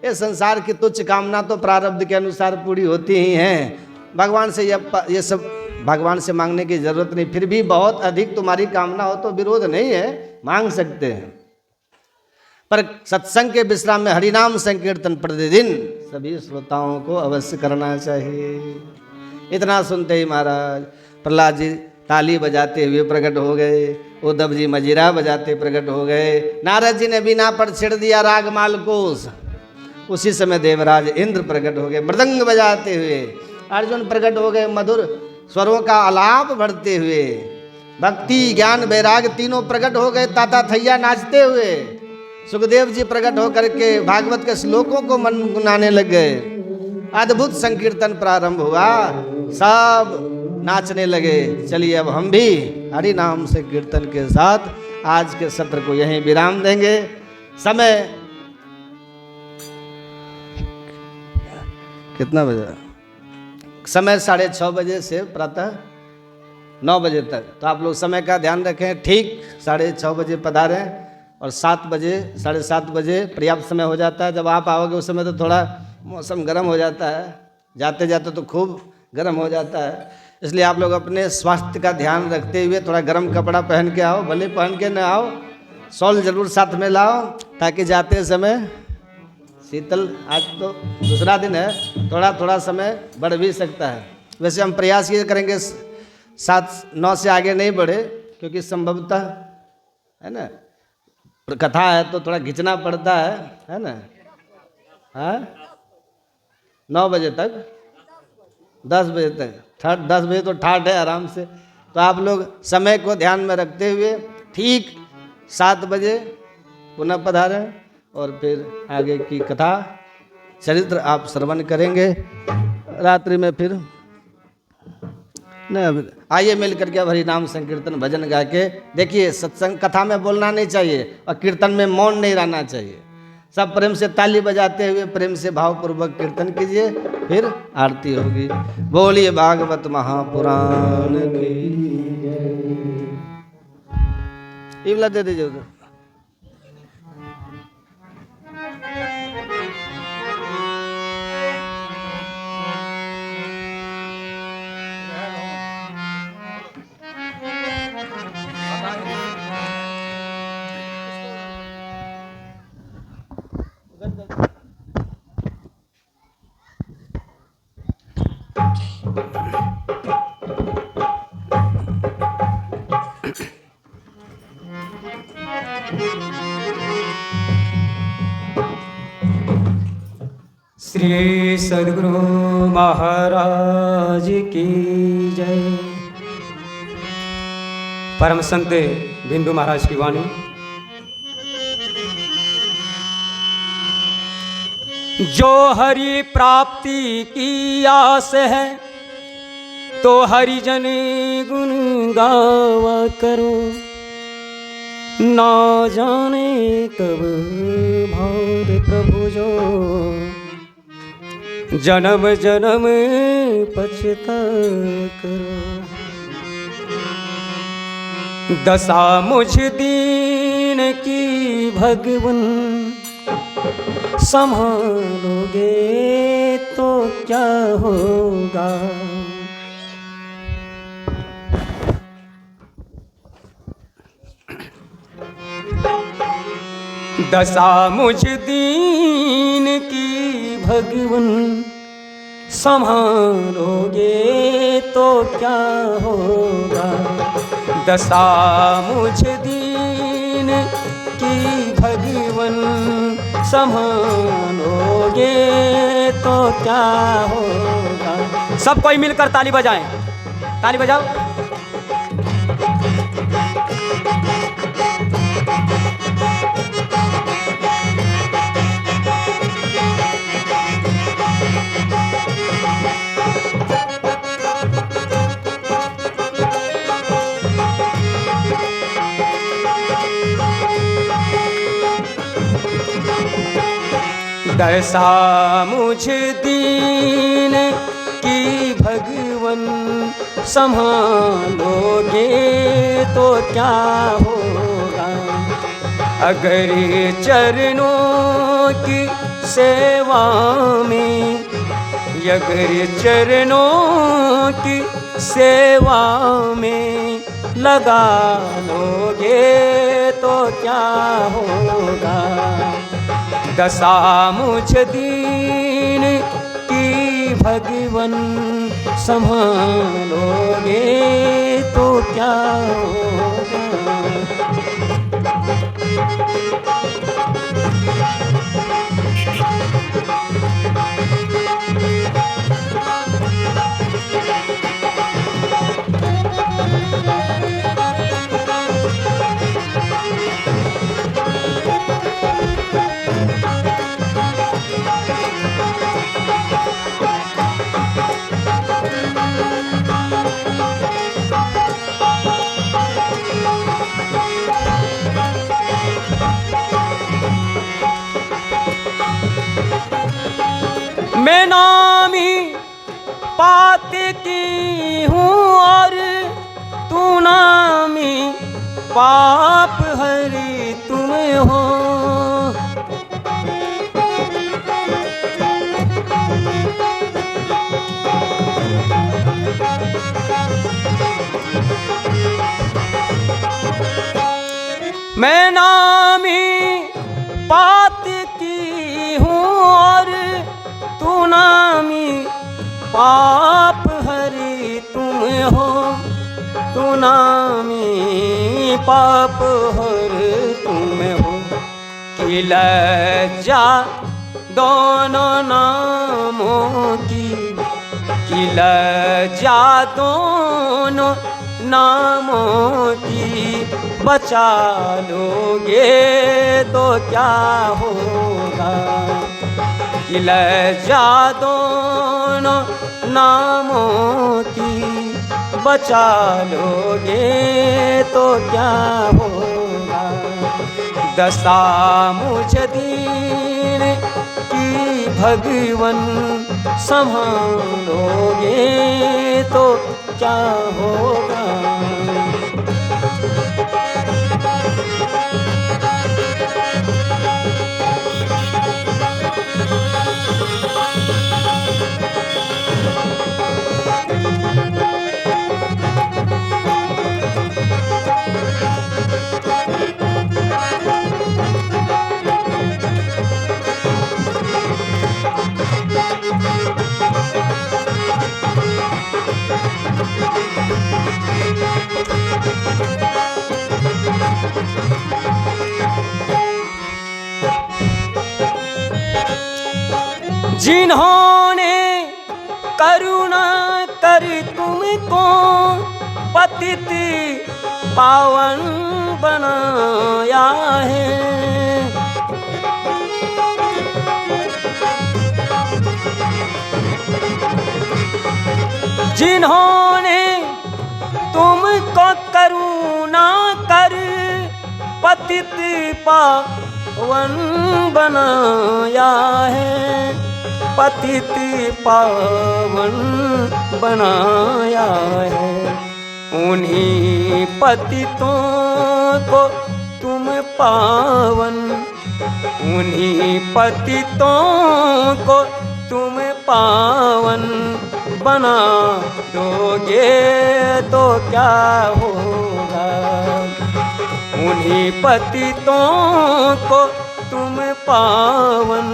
ये संसार की तुच्छ कामना तो प्रारब्ध के अनुसार पूरी होती ही हैं। भगवान से ये सब भगवान से मांगने की जरूरत नहीं। फिर भी बहुत अधिक तुम्हारी कामना हो तो विरोध नहीं है, मांग सकते हैं। पर सत्संग के विश्राम में हरिनाम संकीर्तन प्रतिदिन सभी श्रोताओं को अवश्य करना चाहिए। इतना सुनते ही महाराज प्रहलाद जी ताली बजाते हुए प्रकट हो गए, उद्धव जी मजीरा बजाते प्रकट हो गए, नारद जी ने बीना पर छिड़ दिया रागमाल कोश, उसी समय देवराज इंद्र प्रकट हो गए मृदंग बजाते हुए, अर्जुन प्रकट हो गए मधुर स्वरों का आलाप भरते हुए, भक्ति ज्ञान वैराग तीनों प्रकट हो गए ताता थैया नाचते हुए, सुखदेव जी प्रकट होकर के भागवत के श्लोकों को मनगुनाने लग गए। अद्भुत संकीर्तन प्रारंभ हुआ, सब नाचने लगे। चलिए अब हम भी हरि नाम से कीर्तन के साथ आज के सत्र को यहीं विराम देंगे। समय कितना बजे? समय 6:30 बजे से प्रातः 9 बजे तक। तो आप लोग समय का ध्यान रखें, ठीक 6:30 बजे पधारें और 7 बजे 7:30 बजे पर्याप्त समय हो जाता है। जब आप आओगे उस समय तो थोड़ा मौसम गर्म हो जाता है, जाते जाते तो खूब गर्म हो जाता है। इसलिए आप लोग अपने स्वास्थ्य का ध्यान रखते हुए थोड़ा गर्म कपड़ा पहन के आओ, भले पहन के न आओ, शॉल जरूर साथ में लाओ ताकि जाते समय शीतल। आज तो दूसरा दिन है, थोड़ा थोड़ा समय बढ़ भी सकता है। वैसे हम प्रयास ये करेंगे 7-9 से आगे नहीं बढ़े, क्योंकि संभवतः है ना कथा है तो थोड़ा खींचना पड़ता है ना। हाँ 9 बजे तक 10 बजे तक 10 बजे तो ठाठ है आराम से। तो आप लोग समय को ध्यान में रखते हुए ठीक 7 बजे पुनः पधारें और फिर आगे की कथा चरित्र आप श्रवण करेंगे। रात्रि में फिर न आइए मिल करके अब हरि नाम संकीर्तन भजन गा के देखिए। सत्संग कथा में बोलना नहीं चाहिए और कीर्तन में मौन नहीं रहना चाहिए। सब प्रेम से ताली बजाते हुए प्रेम से भावपूर्वक कीर्तन कीजिए, फिर आरती होगी। बोलिए भागवत महापुराण की। इवला दे दीजिए उधर। श्री सद्गुरु महाराज की जय। परम संत बिंदु महाराज की वाणी। जो हरि प्राप्ति की आस है तो हरिजन गुण गावा करो, ना जाने कब भाव प्रभु जो जन्म जन्म पछता करो। दशा मुझ दीन की भगवन संभालोगे तो क्या होगा। दशा मुझ दीन की भगवन संभालोगे तो क्या होगा। दशा मुझ दीन की भगवन संभालोगे तो क्या होगा। सब कोई मिलकर ताली बजाएं, ताली बजाओ। दशा मुझ दीन की भगवन संभालोगे तो क्या होगा। अगर चरणों की सेवा में, अगर चरणों की सेवा में लगा लोगे तो क्या होगा। दशा मुझ दीन की भगवन संभालोगे तो क्या होगा। मैं नामी पात की हूँ और तू नामी पाप हरि तुम हो। मैं नामी पात की हूँ और तू नामी पाप हरि तुम हो। तू नामी पाप हरि तुम हो। कि लज्जा दोनों नामों की, कि लज्जा दोनों नामों की बचा लोगे तो क्या होगा। कि लज्जा दोनों नामों की बचा लोगे तो क्या होगा। दशा मुझ दीन की भगवन संभालोगे तो क्या होगा। जिन्होंने करुणा कर तुमको पतित पावन बनाया है। जिन्होंने तुमको करुणा कर पतित पावन बनाया है, पतित पावन बनाया है। उन्हीं पतितों को तुम पावन, उन्हीं पतितों को तुम पावन बना दोगे तो क्या होगा। उन्हीं पतितों को तुम पावन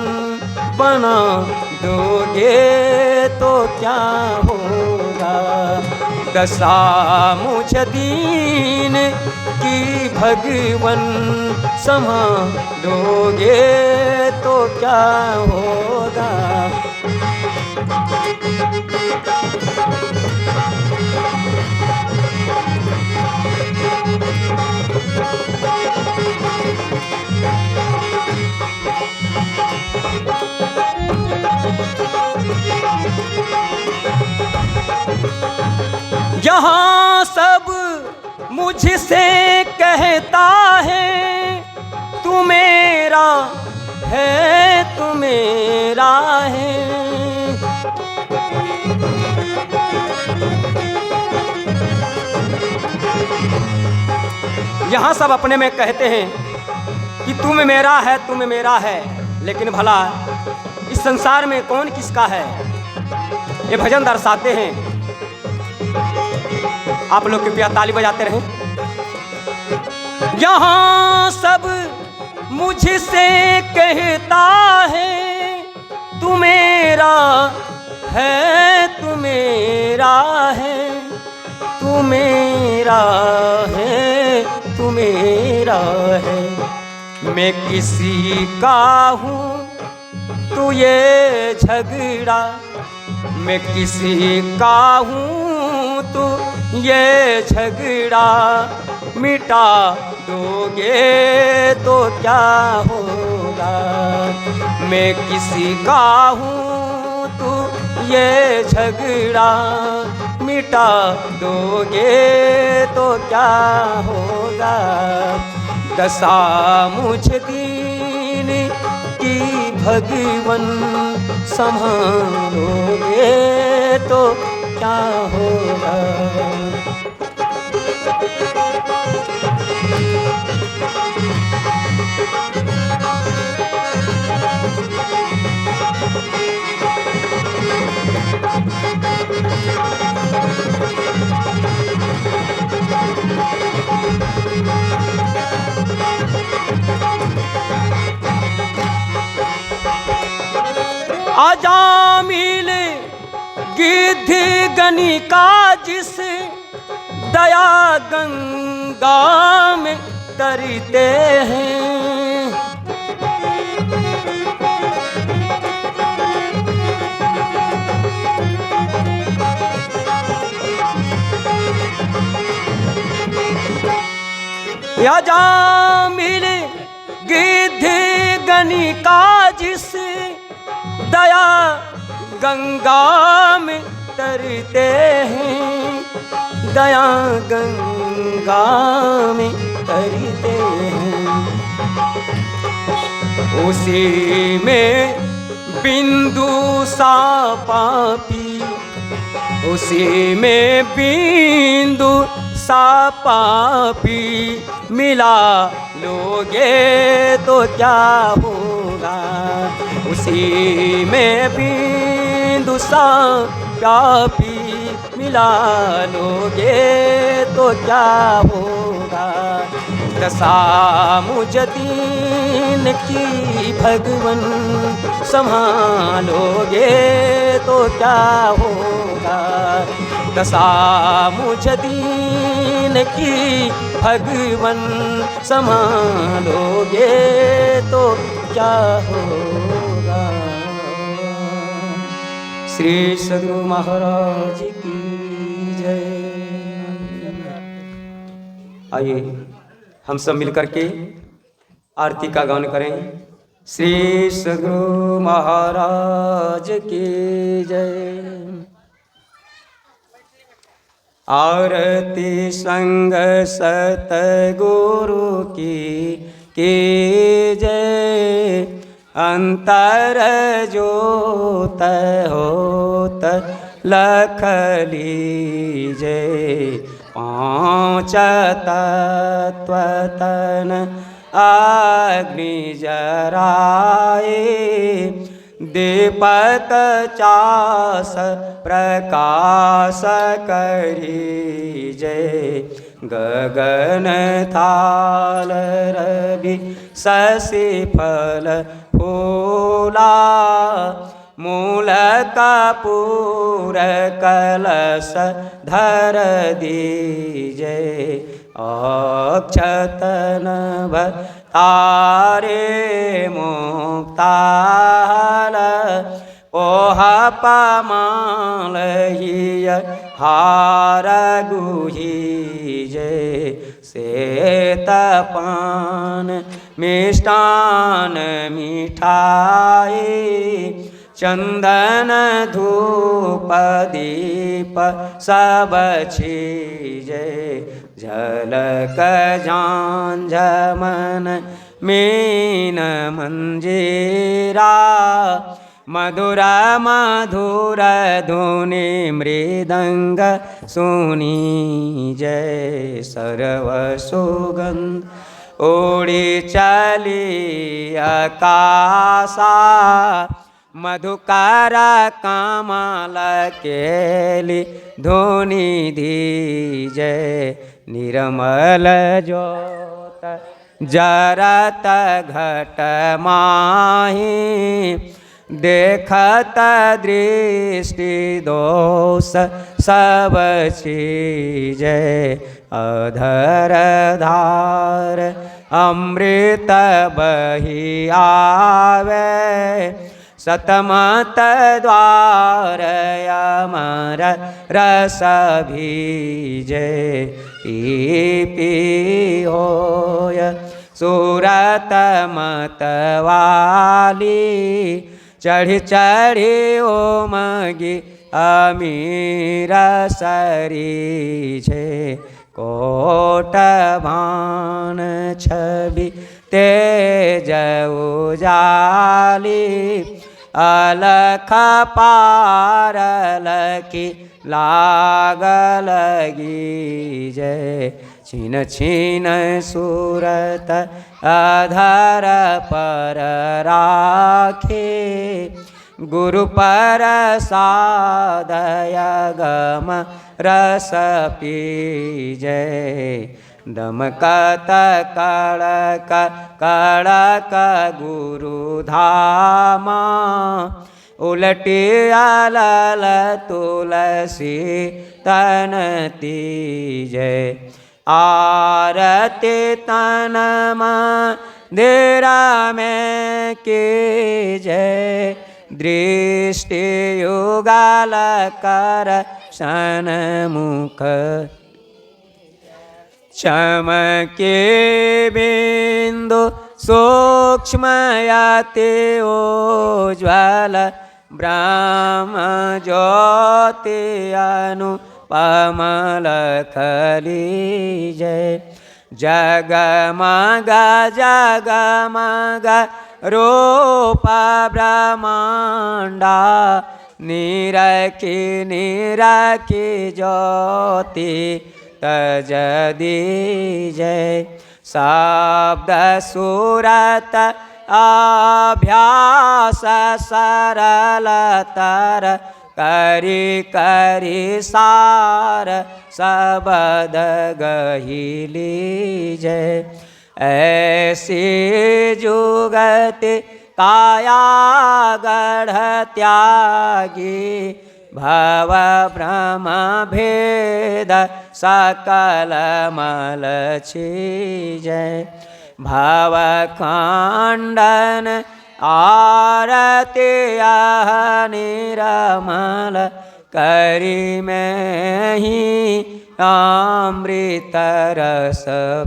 बना दोगे तो क्या होगा। दशा मुझ दीन की भगवन संभालोगे तो क्या होगा। यहाँ सब मुझसे कहता है तू मेरा है, तू मेरा है। यहाँ सब अपने में कहते हैं कि तुम मेरा है, तुम मेरा है, लेकिन भला इस संसार में कौन किसका है। ये भजन दर्शाते हैं। आप लोग कृपया ताली बजाते रहें। यहाँ सब मुझसे कहता है तू मेरा है, तू मेरा है, तू मेरा है, तू मेरा है। मैं किसी का हूँ तू ये झगड़ा, मैं किसी का हूँ तू ये झगड़ा मिटा दोगे तो क्या होगा। मैं किसी का हूँ तू ये झगड़ा मिटा दोगे तो क्या होगा। दशा मुझ दीन की भगवन संभालोगे तो क्या होगा। आजा मिल गिद्ध गणिका जिस दया गंगा में तरते हैं। आजा मिल गिद्ध गणिका जिस दया गंगा में तरते हैं, दया गंगा में तरते हैं। उसी में बिंदु सा पापी, उसी में बिंदु सा पापी मिला लोगे तो क्या होगा। उसी में बिंदु सा पापी मिला लोगे तो क्या होगा। दशा मुझ दीन की भगवन संभालोगे तो क्या होगा। दशा मुझ दीन की भगवन संभालोगे तो क्या होगा। श्री सद्गुरु महाराज की जय। आइए हम सब मिलकर के आरती का गान करें। श्री सद्गुरु महाराज की जय। आरती संग सतगुरु की जय। अंतर जोत होत लख लीजे। पांच तत्व तन अग्नि जराए। दीपक चास प्रकाश करीजे। गगन थाल रवि शशि फल फूला। मूल कपूर कलश धर दीजे। अक्षतन तारे मुक्ताल। ओह पमाल हिय हार गुहीजे। श्वेत पान मिष्टान मिठाई। चंदन धूप दीप सब छीजे। झलक झांझमन मीन मंजीरा। मधुर मधुर धुनि मृदंग सुनी जय। सर्व सुगंध उड़ी चली आकाशा। मधुकर कमल केली धुनि दीजे। निर्मल ज्योत जरत घट माही। देखत दृष्टि दोष सब चीजे। अधर धार अमृत बही आवे। सतमत द्वार अमर रस भीजे। पी पी होय सूरत मतवाली। चढ़ी चढ़ी ओमगी अमीर सरीजे। कोट भान छवि तेज उजाली। अलख पारल की लागल गीजे। छीन छीन सूरत अधर पर राखे। गुरु पर सादय गम रस पीजे। दमकत कड़क कड़क गुरु धामा। उलटी अलल तुलसी तन तीजे। आरती तन मंदिरा में कीजे। दृष्टि युगल कर सन्मुख। चमके बिंदु सूक्ष्मयति उज्ज्वल। ब्रह्म ज्योति अनुपमल खलीजे। जगमग जगमग रूप ब्रह्मांडा। निरखी निरखी ज्योति तज दीजे। शब्द सूरत अभ्यास सरलतर। करी करी सार सबद गही लीजे। ऐसी जुगति काया गढ़ त्यागी। भव ब्रह्म भेद सकल मल छीजे। भव खंडन आरती निरमल करी में ही अमृत रस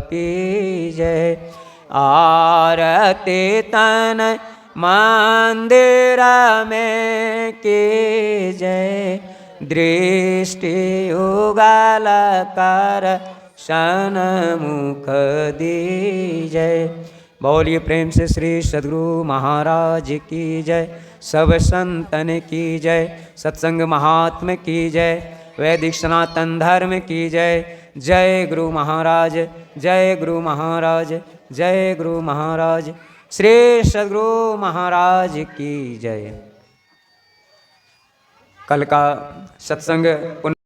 पीजे। आरती तन मंदिर में कीजे, दृष्टि उगल कर सन्मुख दीजे। बोलिए प्रेम से श्री सद्गुरु महाराज की जय, सब संतन की जय, सत्संग महात्म की जय, वैदिक सनातन धर्म की जय। जय गुरु महाराज, जय गुरु महाराज, जय गुरु महाराज, श्री सद्गुरु महाराज की जय। कल का सत्संग